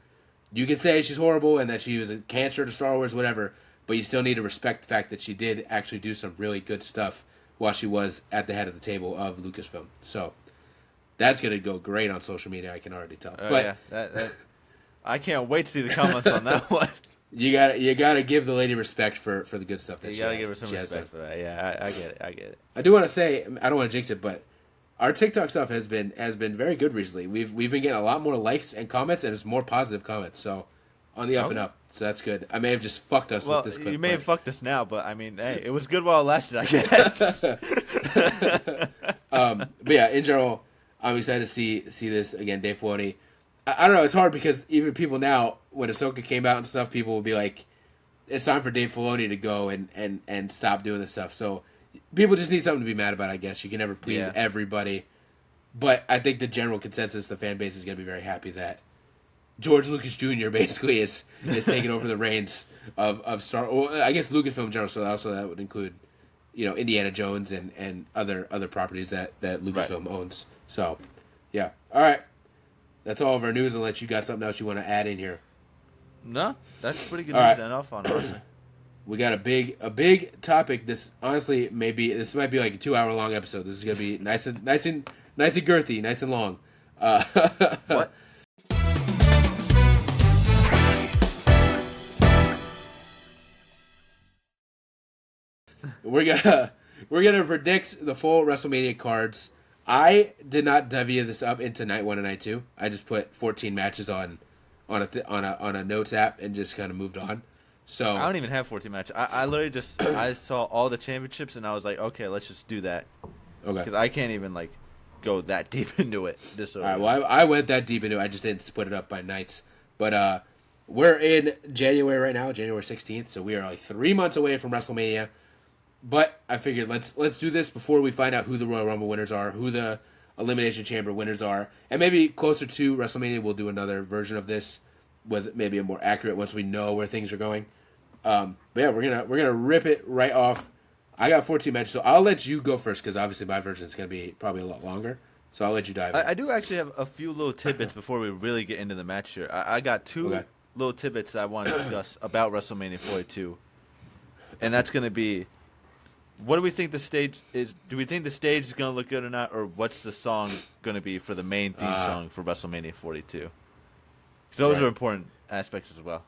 you can say she's horrible and that she was a cancer to Star Wars, whatever, but you still need to respect the fact that she did actually do some really good stuff while she was at the head of the table of Lucasfilm. So, that's going to go great on social media, I can already tell. But yeah, I can't wait to see the comments on that one. you gotta give the lady respect for the good stuff that You she gotta has. give her some respect for that. Yeah, I get it. I do want to say, I don't want to jinx it, but our TikTok stuff has been very good recently. We've been getting a lot more likes and comments, and it's more positive comments. So on the up and up. So that's good. I may have just fucked us with this clip. You may have fucked us now, but I mean, hey, it was good while it lasted, I guess. But yeah, in general, I'm excited to see this again. Dave Filoni. I don't know. It's hard because even people now, when Ahsoka came out and stuff, people will be like, "It's time for Dave Filoni to go and stop doing this stuff." So people just need something to be mad about. I guess you can never please everybody, but I think the general consensus, the fan base is going to be very happy that George Lucas Jr. basically is taking over the reins of Star. Well, I guess Lucasfilm in general. So also that would include, Indiana Jones and other properties that Lucasfilm owns. So, yeah. All right. That's all of our news, unless you got something else you want to add in here. No, that's pretty good All news right. to end off on, honestly. We got a big topic. This honestly might be like a 2-hour long episode. This is gonna be nice and girthy, nice and long. What? We're gonna predict the full WrestleMania cards. I did not divvy this up into night 1 and night 2. I just put 14 matches on a notes app and just kind of moved on. So I don't even have 14 matches. I literally just I saw all the championships and I was like, okay, let's just do that. Okay. Because I can't even like go that deep into it. This All right. Well, I went that deep into it. I just didn't split it up by nights. But we're in January right now, January 16th. So we are like 3 months away from WrestleMania. But I figured let's do this before we find out who the Royal Rumble winners are, who the Elimination Chamber winners are, and maybe closer to WrestleMania we'll do another version of this with maybe a more accurate once we know where things are going. But yeah, we're gonna rip it right off. I got 14 matches, so I'll let you go first because obviously my version is gonna be probably a lot longer. So I'll let you dive in. I do actually have a few little tidbits before we really get into the match here. I got two little tidbits that I want to discuss about WrestleMania 42, and that's gonna be. What do we think the stage is? Do we think the stage is going to look good or not? Or what's the song going to be for the main theme song for WrestleMania 42? Because those are important aspects as well.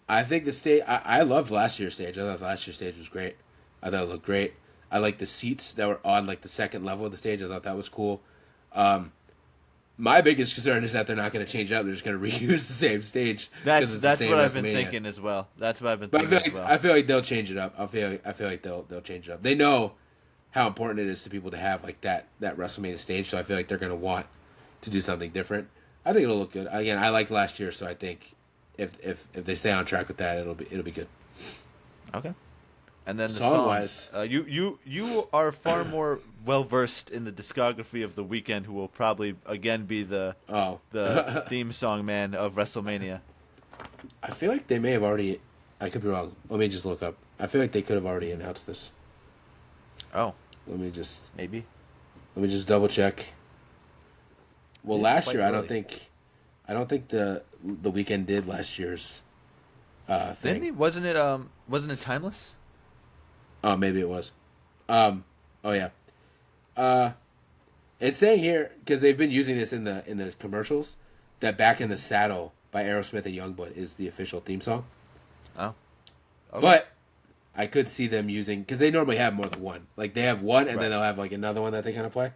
I think the stage... I loved last year's stage. I thought last year's stage was great. I thought it looked great. I liked the seats that were on like the second level of the stage. I thought that was cool. My biggest concern is that they're not going to change it up. They're just going to reuse the same stage. That's what I've been thinking as well. That's what I've been thinking as well. I feel like they'll change it up. I feel like they'll change it up. They know how important it is to people to have like that WrestleMania stage, so I feel like they're going to want to do something different. I think it'll look good. Again, I liked last year, so I think if they stay on track with that, it'll be good. Okay. And then the song-wise, you are far more well versed in the discography of The Weeknd, who will probably again be the theme song man of WrestleMania. I feel like they may have already. I could be wrong. Let me just look up. I feel like they could have already announced this. Oh, let me just double check. Well, last year I don't think the Weeknd did last year's thing. Didn't he? Wasn't it Timeless? Oh, maybe it was. Oh yeah. It's saying here because they've been using this in the commercials that "Back in the Saddle" by Aerosmith and Youngblood is the official theme song. Oh. Okay. But I could see them using because they normally have more than one. Like they have one and then they'll have like another one that they kind of play.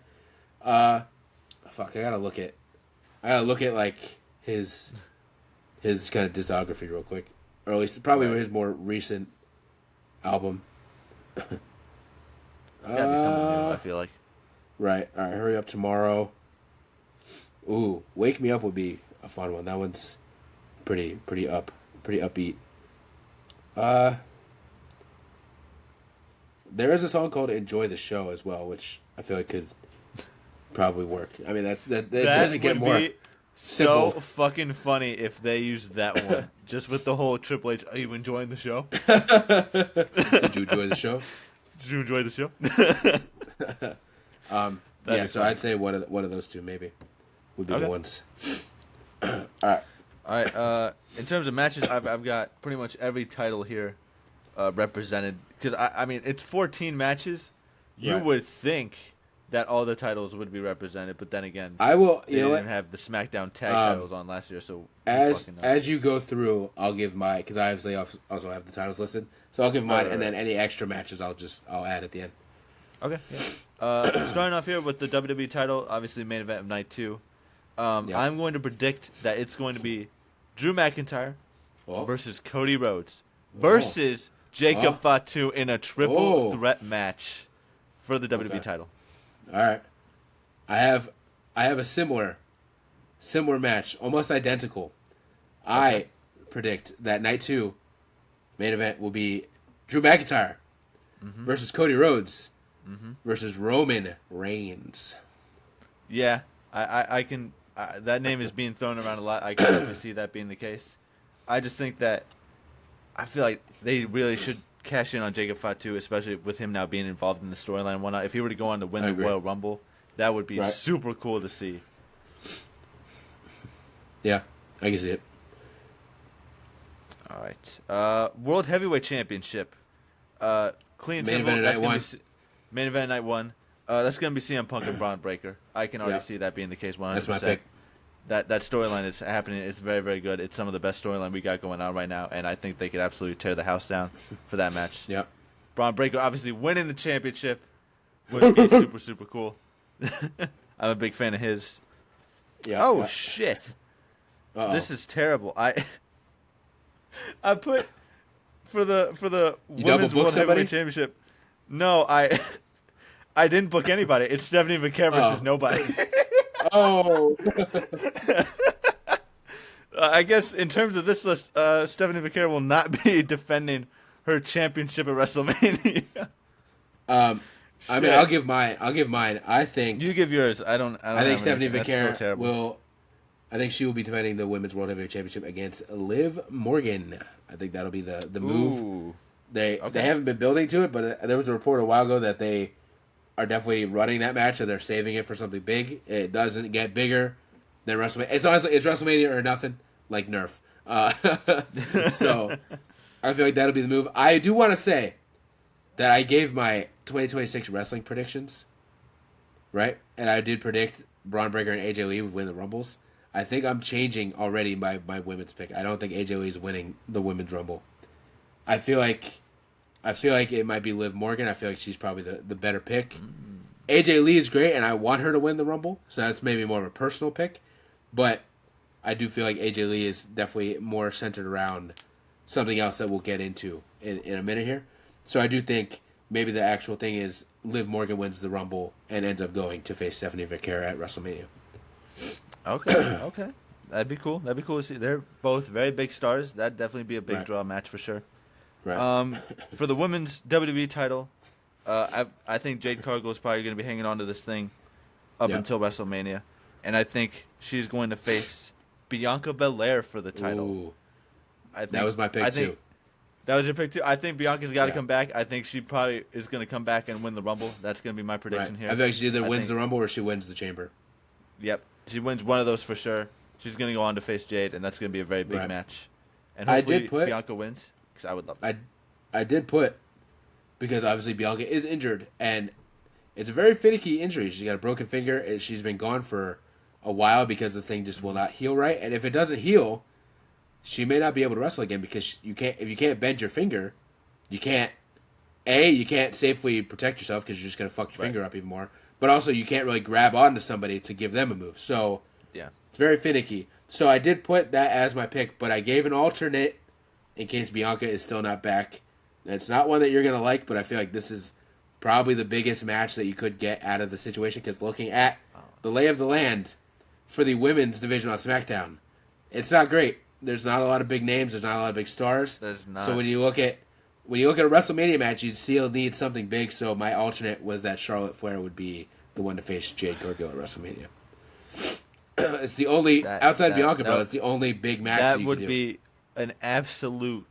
Fuck! I gotta look at like his kind of discography real quick, or at least probably his more recent album. It's gotta be someone new, I feel like. Right. All right. Hurry Up Tomorrow. Ooh, Wake Me Up would be a fun one. That one's pretty upbeat. There is a song called "Enjoy the Show" as well, which I feel like could probably work. I mean, that doesn't get more simple. So fucking funny if they used that one, just with the whole Triple H. Are you enjoying the show? Did you enjoy the show? Did you enjoy the show? Yeah, so I'd say one of those two maybe would be the ones. All right. In terms of matches, I've got pretty much every title here represented because I mean it's 14 matches. You would think that all the titles would be represented, but then again, I will. They didn't have the SmackDown tag titles on last year, so as you go through, I'll give my because I obviously also have the titles listed, so I'll give mine, and then any extra matches I'll add at the end. Okay. Yeah. Starting off here with the WWE title, obviously main event of night 2. I'm going to predict that it's going to be Drew McIntyre versus Cody Rhodes versus Jacob Fatu in a triple threat match for the WWE title. All right, I have a similar match, almost identical. I predict that night 2 main event will be Drew McIntyre versus Cody Rhodes versus Roman Reigns. Yeah, I can. That name is being thrown around a lot. I can definitely see that being the case. I just think that I feel like they really should cash in on Jacob Fatu, especially with him now being involved in the storyline and whatnot. If he were to go on to win the Royal Rumble, that would be super cool to see. Yeah, I can see it. All right. World Heavyweight Championship. Clean main simple. Event night 1. Main event night 1. That's going to be CM Punk and Braun Breaker. I can already see that being the case 100%. That's my pick. That storyline is happening. It's very, very good. It's some of the best storyline we got going on right now, and I think they could absolutely tear the house down for that match. Yeah. Braun Breaker obviously winning the championship would be super, super cool. I'm a big fan of his. Yeah. Oh, shit. Uh-oh. This is terrible. I put for the You Women's double World book somebody? Heavyweight Championship. No, I I didn't book anybody. It's Stephanie Vaquer versus nobody. Oh. I guess in terms of this list, Stephanie Vaquer will not be defending her championship at WrestleMania. I mean, I'll give mine. I think You give yours. I don't. I think Stephanie That's Vaquer so terrible. will. I think she will be defending the Women's World Heavyweight Championship against Liv Morgan. I think that'll be the move. Ooh. They haven't been building to it, but there was a report a while ago that they are definitely running that match, and they're saving it for something big. It doesn't get bigger than WrestleMania. It's honestly WrestleMania or nothing, like Nerf. So I feel like that'll be the move. I do want to say that I gave my 2026 wrestling predictions, right? And I did predict Braun Breaker and AJ Lee would win the Rumbles. I think I'm changing already my women's pick. I don't think AJ Lee is winning the Women's Rumble. I feel like it might be Liv Morgan. I feel like she's probably the better pick. AJ Lee is great, and I want her to win the Rumble, so that's maybe more of a personal pick. But I do feel like AJ Lee is definitely more centered around something else that we'll get into in a minute here. So I do think maybe the actual thing is Liv Morgan wins the Rumble and ends up going to face Stephanie Vaquer at WrestleMania. Okay. That'd be cool. That'd be cool to see. They're both very big stars. That'd definitely be a big draw match for sure. Right. For the women's WWE title, I think Jade Cargill is probably going to be hanging on to this thing up until WrestleMania, and I think she's going to face Bianca Belair for the title. Ooh. That was my pick too. That was your pick too. I think Bianca's got to come back. I think she probably is going to come back and win the Rumble. That's going to be my prediction here. I feel like she either wins the Rumble or she wins the Chamber. Yep, she wins one of those for sure. She's going to go on to face Jade, and that's going to be a very big match. And hopefully Bianca wins, because I would love that. I did put, because obviously Bianca is injured, and it's a very finicky injury. She's got a broken finger. She's been gone for a while because the thing just will not heal right. And if it doesn't heal, she may not be able to wrestle again, because if you can't bend your finger, you can't safely protect yourself, because you're just going to fuck your finger up even more. But also you can't really grab onto somebody to give them a move. So it's very finicky. So I did put that as my pick, but I gave an alternate in case Bianca is still not back. And it's not one that you're going to like, but I feel like this is probably the biggest match that you could get out of the situation, because looking at the lay of the land for the women's division on SmackDown, it's not great. There's not a lot of big names. There's not a lot of big stars. There's not. So when you look at a WrestleMania match, you'd still need something big. So my alternate was that Charlotte Flair would be the one to face Jade Cargill at WrestleMania. It's the only outside Bianca, bro. It's the only big match that you would can do. be an absolute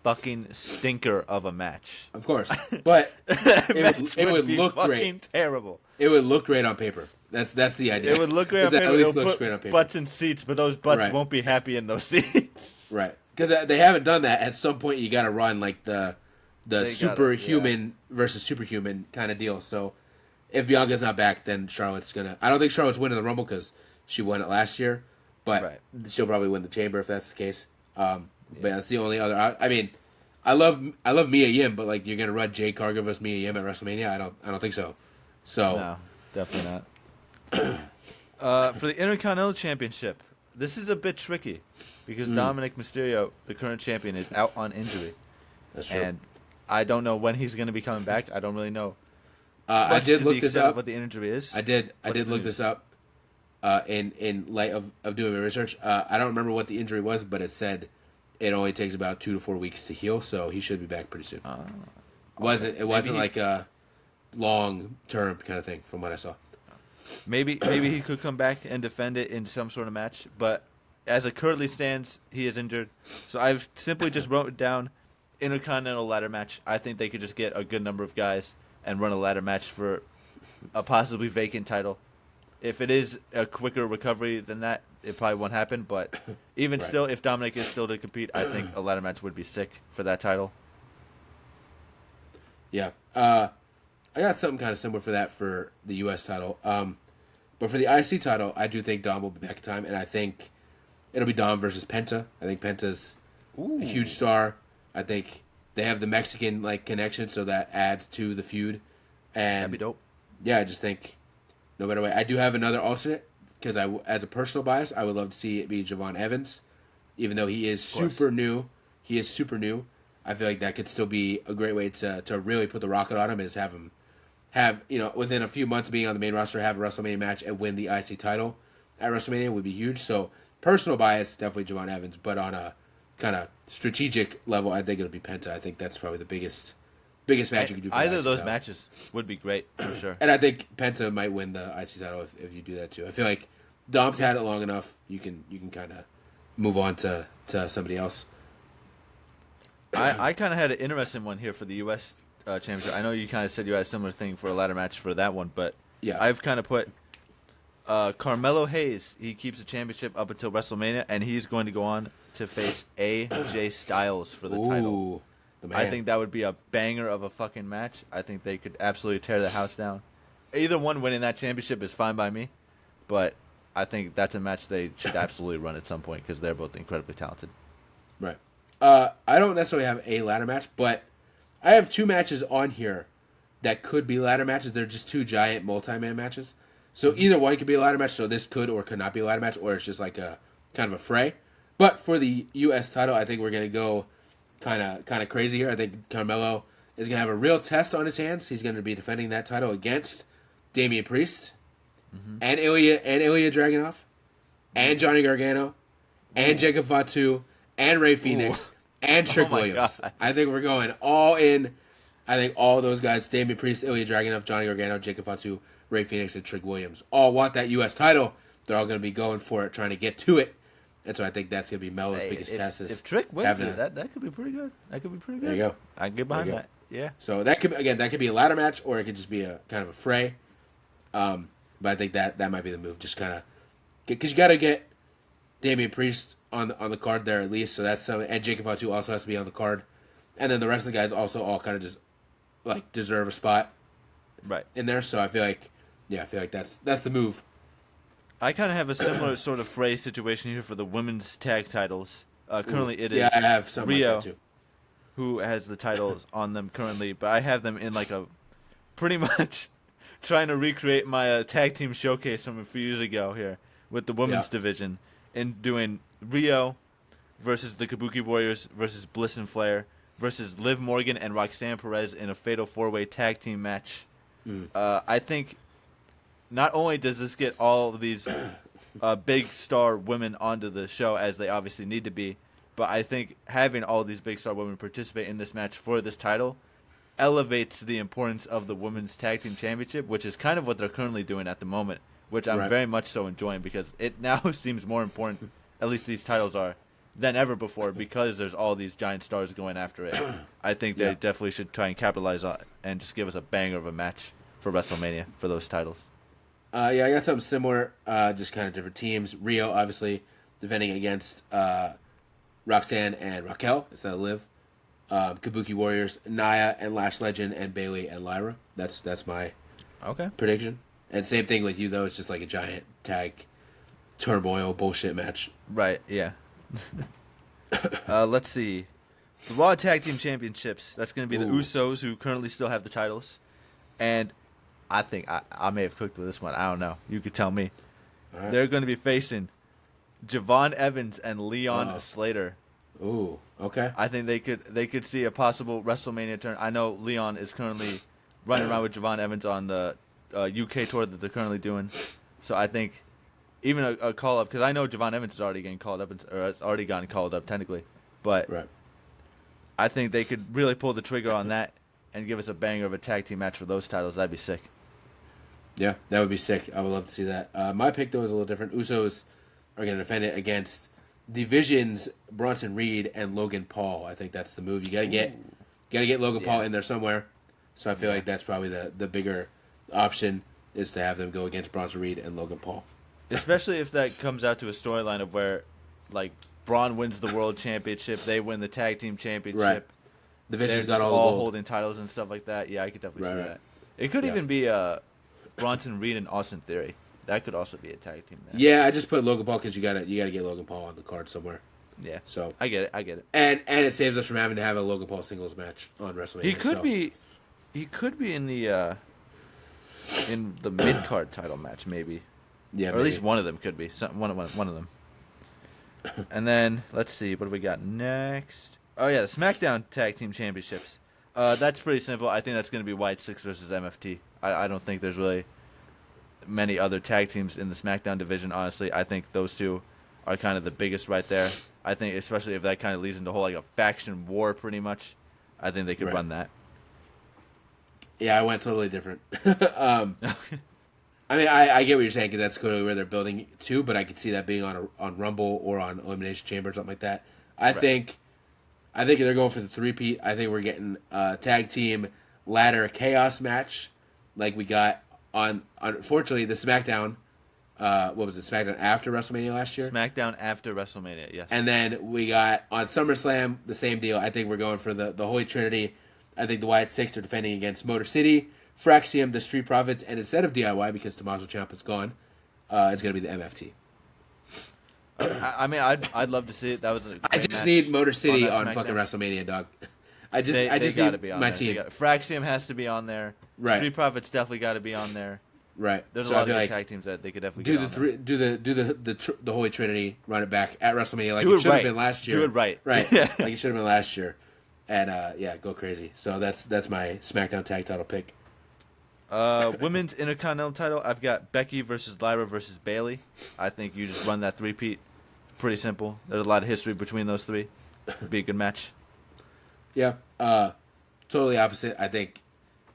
fucking stinker of a match. Of course, but it would look great. Terrible. It would look great on paper. That's the idea. It would look great on paper. At least looks great on paper. Butts in seats, but those butts won't be happy in those seats. Right, because they haven't done that. At some point, you got to run like the superhuman versus superhuman kind of deal. So if Bianca's not back, then Charlotte's gonna. I don't think Charlotte's winning the Rumble because she won it last year, but she'll probably win the Chamber if that's the case. But that's the only other. I mean, I love Mia Yim, but like you're gonna run Jade Cargill versus Mia Yim at WrestleMania? I don't think so. So no, definitely not. For the Intercontinental Championship, this is a bit tricky because Dominic Mysterio, the current champion, is out on injury. That's true. And I don't know when he's going to be coming back. I don't really know. I did look this up. What the injury is? I did look this up. In light of doing my research, I don't remember what the injury was, but it said it only takes about 2 to 4 weeks to heal, so he should be back pretty soon. It wasn't like a long term kind of thing from what I saw. Maybe he could come back and defend it in some sort of match, but as it currently stands, he is injured. So I've simply just wrote down Intercontinental ladder match. I think they could just get a good number of guys and run a ladder match for a possibly vacant title. If it is a quicker recovery than that, it probably won't happen. But even still, if Dominic is still to compete, I think a ladder match would be sick for that title. Yeah. I got something kind of similar for that for the U.S. title. But for the IC title, I do think Dom will be back in time, and I think it'll be Dom versus Penta. I think Penta's a huge star. I think they have the Mexican connection, so that adds to the feud. And that'd be dope. Yeah, I just think no matter what. I do have another alternate because as a personal bias, I would love to see it be Javon Evans, even though he is super new. He is super new. I feel like that could still be a great way to really put the rocket on him, is have him have, within a few months being on the main roster, have a WrestleMania match and win the IC title at WrestleMania would be huge. So personal bias, definitely Javon Evans, but on a kind of strategic level, I think it'll be Penta. I think that's probably the biggest match you can do for Either the of IC those title. matches would be great for sure. And I think Penta might win the IC title if you do that too. I feel like Dom's had it long enough. You can kind of move on to somebody else. I kind of had an interesting one here for the U.S. Championship. I know you kind of said you had a similar thing for a ladder match for that one, but Yeah. I've kind of put Carmelo Hayes. He keeps the championship up until WrestleMania, and he's going to go on to face AJ Styles for the title. Ooh, the man. I think that would be a banger of a fucking match. I think they could absolutely tear the house down. Either one winning that championship is fine by me, but I think that's a match they should absolutely run at some point because they're both incredibly talented. Right. I don't necessarily have a ladder match, but I have two matches on here that could be ladder matches. They're just two giant multi-man matches. So either one could be a ladder match, so this could or could not be a ladder match, or it's just like a kind of a fray. But for the U.S. title, I think we're going to go kind of crazy here. I think Carmelo is going to have a real test on his hands. He's going to be defending that title against Damian Priest and Ilya Dragunov and Johnny Gargano and Jacob Fatu and Ray Phoenix and Trick Oh my Williams. God. I think we're going all in. I think all those guys, Damian Priest, Ilya Dragunov, Johnny Gargano, Jacob Fatu, Ray Phoenix, and Trick Williams, all want that U.S. title. They're all going to be going for it, trying to get to it. And so I think that's going to be Melo's biggest test. If Trick wins it, that could be pretty good. That could be pretty good. There you go. I can get behind that. Yeah. So that could be a ladder match, or it could just be a kind of a fray. But I think that might be the move. Just kind of because you got to get Damian Priest on the card there at least. So that's something. And Jacob Fatu also has to be on the card, and then the rest of the guys also all kind of just like deserve a spot Right. in there. So I feel like that's the move. I kind of have a similar sort of fray situation here for the women's tag titles. Currently, it is Yeah, I have something Rio, like that too. who has the titles on them currently, but I have them in like a pretty much trying to recreate my tag team showcase from a few years ago here with the women's division and doing Rio versus the Kabuki Warriors versus Bliss and Flair versus Liv Morgan and Roxanne Perez in a fatal four-way tag team match. I think not only does this get all of these big star women onto the show, as they obviously need to be, but I think having all these big star women participate in this match for this title elevates the importance of the women's tag team championship, which is kind of what they're currently doing at the moment, which I'm very much so enjoying because it now seems more important, at least these titles are, than ever before because there's all these giant stars going after it. I think they definitely should try and capitalize on it and just give us a banger of a match for WrestleMania for those titles. I got something similar, just kind of different teams. Rio, obviously, defending against Roxanne and Raquel instead of Liv. Kabuki Warriors, Nia and Lash Legend, and Bailey and Lyra. That's my prediction. And same thing with you, though. It's just like a giant tag turmoil bullshit match. Right, yeah. Let's see. The Raw Tag Team Championships, that's going to be the Usos, who currently still have the titles. And I think I may have cooked with this one. I don't know. You could tell me. Right. They're going to be facing Javon Evans and Leon Slater. Ooh, okay. I think they could see a possible WrestleMania turn. I know Leon is currently running around with Javon Evans on the UK tour that they're currently doing. So I think even a call up, because I know Javon Evans is already getting called up, or has already gotten called up technically, but I think they could really pull the trigger on that and give us a banger of a tag team match for those titles. That'd be sick. Yeah, that would be sick. I would love to see that. My pick, though, is a little different. Usos are going to defend it against Division's Bronson Reed and Logan Paul. I think that's the move. You got to get Logan Paul in there somewhere. So I feel like that's probably the bigger option is to have them go against Bronson Reed and Logan Paul. Especially if that comes out to a storyline of where, like, Braun wins the world championship, they win the tag team championship. Right. Division's got just all the gold. holding titles and stuff like that. Yeah, I could definitely see that. It could even be Bronson Reed and Austin Theory. That could also be a tag team there. Yeah, I just put Logan Paul because you gotta get Logan Paul on the card somewhere. Yeah. So I get it. And it saves us from having to have a Logan Paul singles match on WrestleMania. He could be in the mid card title match maybe. Yeah, or at least one of them could be. One of them. And then let's see, what do we got next? Oh yeah, the SmackDown Tag Team Championships. That's pretty simple. I think that's going to be White 6 versus MFT. I don't think there's really many other tag teams in the SmackDown division, honestly. I think those two are kind of the biggest right there. I think especially if that kind of leads into a whole like a faction war pretty much, I think they could run that. Yeah, I went totally different. I mean, I get what you're saying because that's clearly where they're building to, but I could see that being on Rumble or on Elimination Chamber or something like that. I think they're going for the three-peat. I think we're getting a tag team ladder chaos match like we got on, unfortunately, the SmackDown. What was it, SmackDown after WrestleMania last year? SmackDown after WrestleMania, yes. And then we got on SummerSlam, the same deal. I think we're going for the Holy Trinity. I think the Wyatt Six are defending against Motor City, Fraxium, the Street Profits, and instead of DIY, because Tommaso Ciampa's gone, it's going to be the MFT. I mean, I'd love to see it. That was a great I just match need Motor City on SmackDown. fucking WrestleMania, dog. I just gotta need be on my there. team. Fraxium has to be on there. Right. Street Profits definitely got to be on there. Right. There's So a lot I of feel good like tag teams that they could definitely do get the on there. the Holy Trinity, run it back at WrestleMania like Do it it should have right. been last year. Do it right. Right. Yeah. Like it should have been last year. And yeah, go crazy. So that's my SmackDown tag title pick. Women's Intercontinental title, I've got Becky versus Lyra versus Bayley. I think you just run that three-peat. Pretty simple. There's a lot of history between those three. It'd be a good match. Yeah. Totally opposite. I think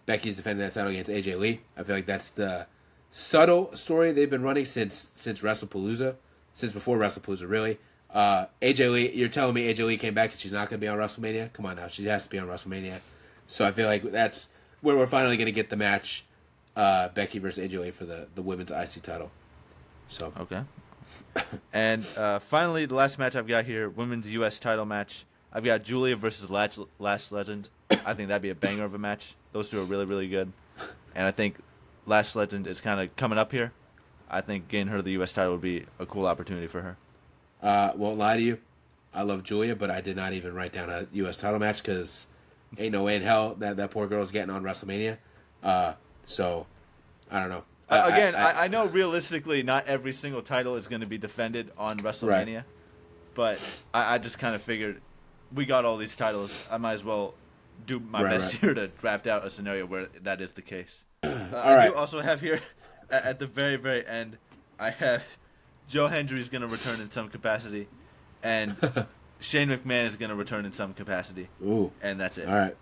Becky's defending that title against AJ Lee. I feel like that's the subtle story they've been running since WrestlePalooza, since before WrestlePalooza, really. AJ Lee, you're telling me AJ Lee came back and she's not going to be on WrestleMania? Come on now, she has to be on WrestleMania. So I feel like that's where we're finally going to get the match, Becky versus AJ Lee for the women's IC title. So Okay. And finally, the last match I've got here, women's U.S. title match. I've got Julia versus Lash Legend. I think that'd be a banger of a match. Those two are really, really good. And I think Lash Legend is kind of coming up here. I think getting her the U.S. title would be a cool opportunity for her. won't lie to you, I love Julia, but I did not even write down a U.S. title match because ain't no way in hell that poor girl's getting on WrestleMania. So I don't know. I know realistically not every single title is going to be defended on WrestleMania, but I just kind of figured we got all these titles. I might as well do my best here to draft out a scenario where that is the case. I do also have here at the very, very end, I have Joe Hendry is going to return in some capacity, and Shane McMahon is going to return in some capacity. Ooh. And that's it. All right.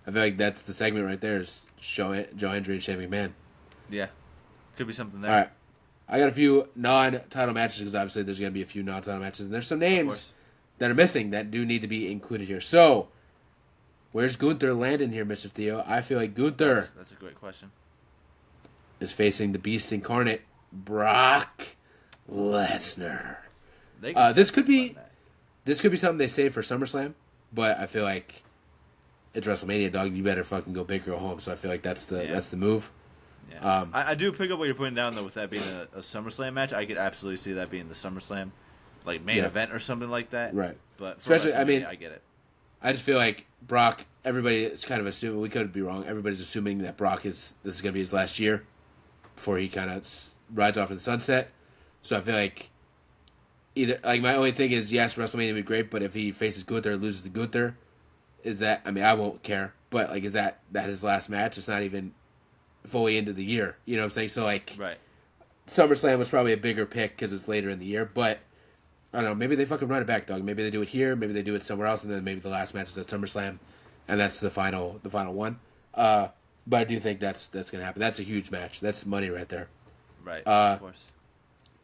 I feel like that's the segment right there is Joe Hendry and Shane McMahon. Yeah. Could be something there. All right. I got a few non-title matches because obviously there's going to be a few non-title matches. And there's some names that are missing that do need to be included here. So, where's Gunther landing here, Mr. Theo? I feel like Gunther That's a great question. is facing the Beast Incarnate, Brock Lesnar. This could be something they save for SummerSlam, but I feel like it's WrestleMania, dog. You better fucking go big or go home. So I feel like that's the move. Yeah. I do pick up what you're putting down though with that being a SummerSlam match. I could absolutely see that being the SummerSlam, like main event or something like that. Right. But for especially, I mean, I get it. I just feel like Brock. Everybody is kind of assuming. We could be wrong. Everybody's assuming that this is going to be his last year before he kind of rides off in the sunset. So I feel like my only thing is yes, WrestleMania would be great, but if he faces Gunther, loses to Gunther, I won't care. But like, is that his last match? It's not even fully into the year. You know what I'm saying? So like, right. SummerSlam was probably a bigger pick because it's later in the year, but I don't know. Maybe they fucking run it back, dog. Maybe they do it here. Maybe they do it somewhere else, and then maybe the last match is at SummerSlam, and that's the final one. But I do think that's gonna happen. That's a huge match. That's money right there. Right. Of course.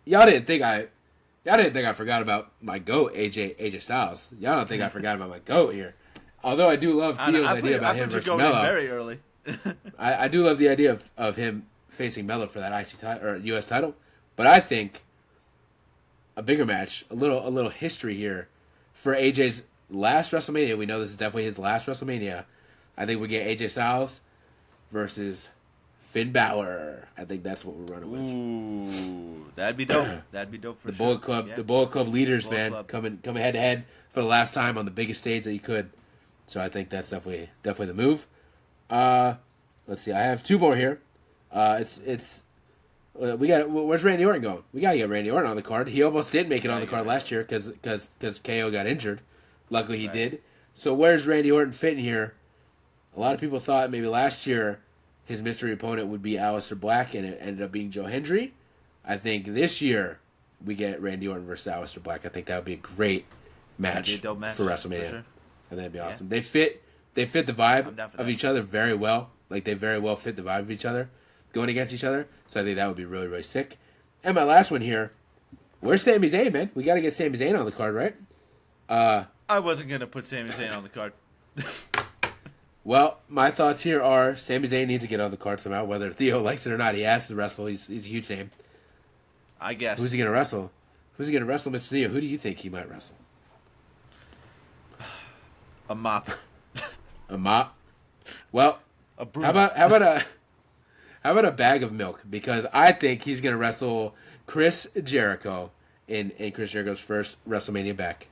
Y'all didn't think I forgot about my GOAT, AJ Styles. Y'all don't think I forgot about my GOAT here. Although I do love Theo's idea about him versus Melo. Very early. I do love the idea of him facing Melo for that IC title or US title, but I think a bigger match, a little history here for AJ's last WrestleMania. We know this is definitely his last WrestleMania. I think we get AJ Styles versus Finn Balor. I think that's what we're running with. Ooh, that'd be dope. That'd be dope for the Bullet Club, yeah. the Bullet Club leaders, Bullet man, Club. coming head to head for the last time on the biggest stage that you could. So I think that's definitely the move. Let's see. I have two more here. We got. Where's Randy Orton going? We gotta get Randy Orton on the card. He almost did make it on the card last year because KO got injured. Luckily he did. So where's Randy Orton fitting here? A lot of people thought maybe last year his mystery opponent would be Aleister Black, and it ended up being Joe Hendry. I think this year we get Randy Orton versus Aleister Black. I think that would be a great match, a dope match for WrestleMania. for sure. I think that'd be awesome. They fit the vibe of that. each other very well. Like, they very well fit the vibe of each other going against each other. So I think that would be really, really sick. And my last one here, where's Sami Zayn, man? We got to get Sami Zayn on the card, right? I wasn't going to put Sami Zayn on the card. Well, my thoughts here are Sami Zayn needs to get on the card somehow, whether Theo likes it or not. He has to wrestle. He's a huge name. I guess. Who's he going to wrestle? Who's he going to wrestle, Mr. Theo? Who do you think he might wrestle? A mop. A mop? Well, how about a bag of milk? Because I think he's going to wrestle Chris Jericho in Chris Jericho's first WrestleMania back.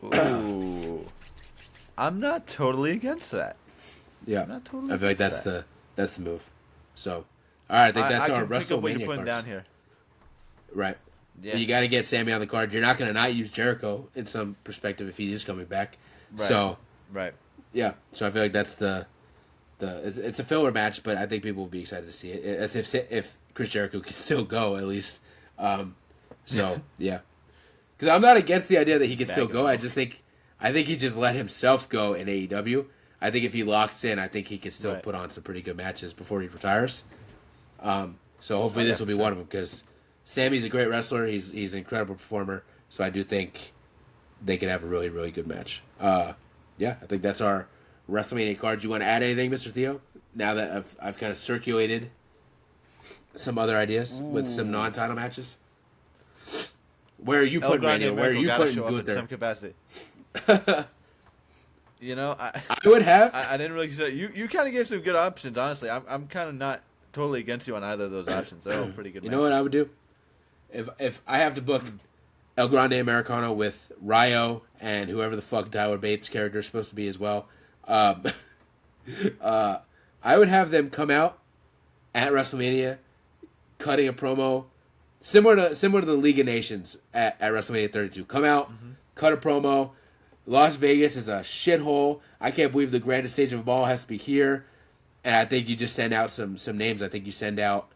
Ooh. I'm not totally against that. Yeah. I'm not totally I feel like that's the move. So, all right, I think that's our WrestleMania cards. Down here. Right. Yeah. You got to get Sammy on the card. You're not going to not use Jericho in some perspective if he is coming back. Right. So, right. Yeah. So I feel like that's it's a filler match, but I think people will be excited to see it. As if Chris Jericho can still go at least. So yeah, because I'm not against the idea that he can still go. I think he just let himself go in AEW. I think if he locks in, I think he can still put on some pretty good matches before he retires. So hopefully this will be one of them, because Sammy's a great wrestler. He's an incredible performer. So I do think they could have a really, really good match. Yeah, I think that's our WrestleMania card. You want to add anything, Mr. Theo? Now that I've kind of circulated some other ideas with some non-title matches. Where are you putting Randy? Where are you putting Gunther? Some capacity. You know, I would have. I didn't really say you kind of gave some good options. Honestly, I'm kind of not totally against you on either of those options. They're all pretty good. You know what I would do? If I have to book El Grande Americano with Ryo and whoever the fuck Tyler Bates' character is supposed to be as well, I would have them come out at WrestleMania, cutting a promo similar to the League of Nations at WrestleMania 32. Come out, cut a promo. Las Vegas is a shithole. I can't believe the grandest stage of them all has to be here. And I think you just send out some names. I think you send out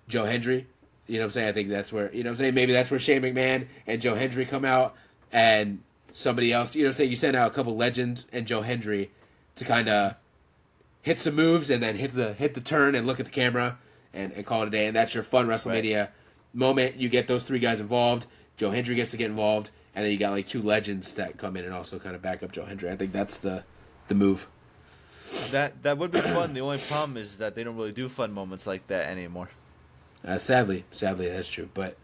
Joe Hendry. You know what I'm saying? I think that's where, you know what I'm saying? Maybe that's where Shane McMahon and Joe Hendry come out, and somebody else. You know what I'm saying? You send out a couple legends and Joe Hendry to kind of hit some moves and then hit the turn and look at the camera and call it a day. And that's your fun WrestleMania moment. You get those three guys involved. Joe Hendry gets to get involved. And then you got like two legends that come in and also kind of back up Joe Hendry. I think that's the move. That would be fun. The only problem is that they don't really do fun moments like that anymore. Sadly, that's true. But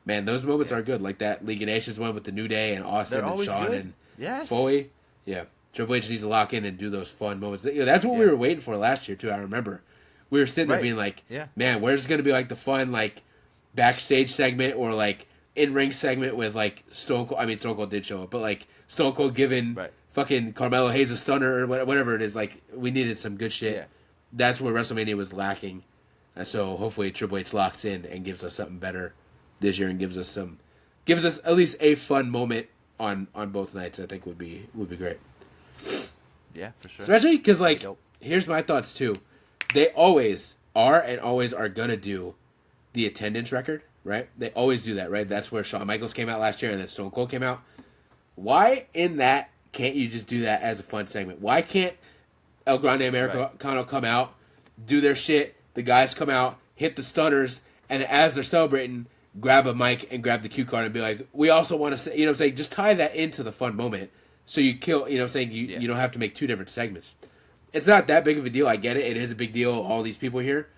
man, those moments are good. Like that League of Nations one with the New Day and Austin and Shawn and Foley. Yeah, Triple H needs to lock in and do those fun moments. You know, that's what we were waiting for last year too. I remember we were sitting there being like, man, where's going to be like the fun like backstage segment or like in-ring segment with like Stone Cold. I mean, Stone Cold did show up, but like Stone Cold giving fucking Carmelo Hayes a stunner or whatever it is. Like, we needed some good shit. Yeah. That's where WrestleMania was lacking. So hopefully Triple H locks in and gives us something better this year and gives us at least a fun moment on both nights. I think would be great. Yeah, for sure. Especially because like, here's my thoughts too. They always are and always are gonna do the attendance record. Right? They always do that, right? That's where Shawn Michaels came out last year and then Stone Cold came out. Why in that can't you just do that as a fun segment? Why can't El Grande Americano come out, do their shit, the guys come out, hit the stunners, and as they're celebrating, grab a mic and grab the cue card and be like, we also want to say, you know what I'm saying? Just tie that into the fun moment so you kill, you know what I'm saying? You don't have to make two different segments. It's not that big of a deal. I get it. It is a big deal. All these people here.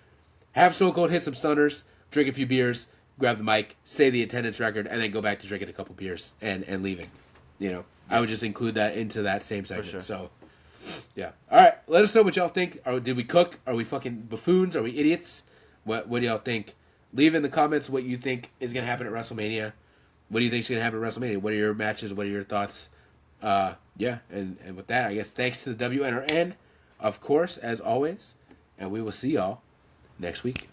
Have Stone Cold hit some stunners, drink a few beers, grab the mic, say the attendance record, and then go back to drinking a couple beers and leaving. You know, I would just include that into that same segment. Sure. So, yeah. All right, let us know what y'all think. Did we cook? Are we fucking buffoons? Are we idiots? What do y'all think? Leave in the comments what you think is going to happen at WrestleMania. What do you think is going to happen at WrestleMania? What are your matches? What are your thoughts? Yeah, and with that, I guess thanks to the WNRN, of course, as always, and we will see y'all next week.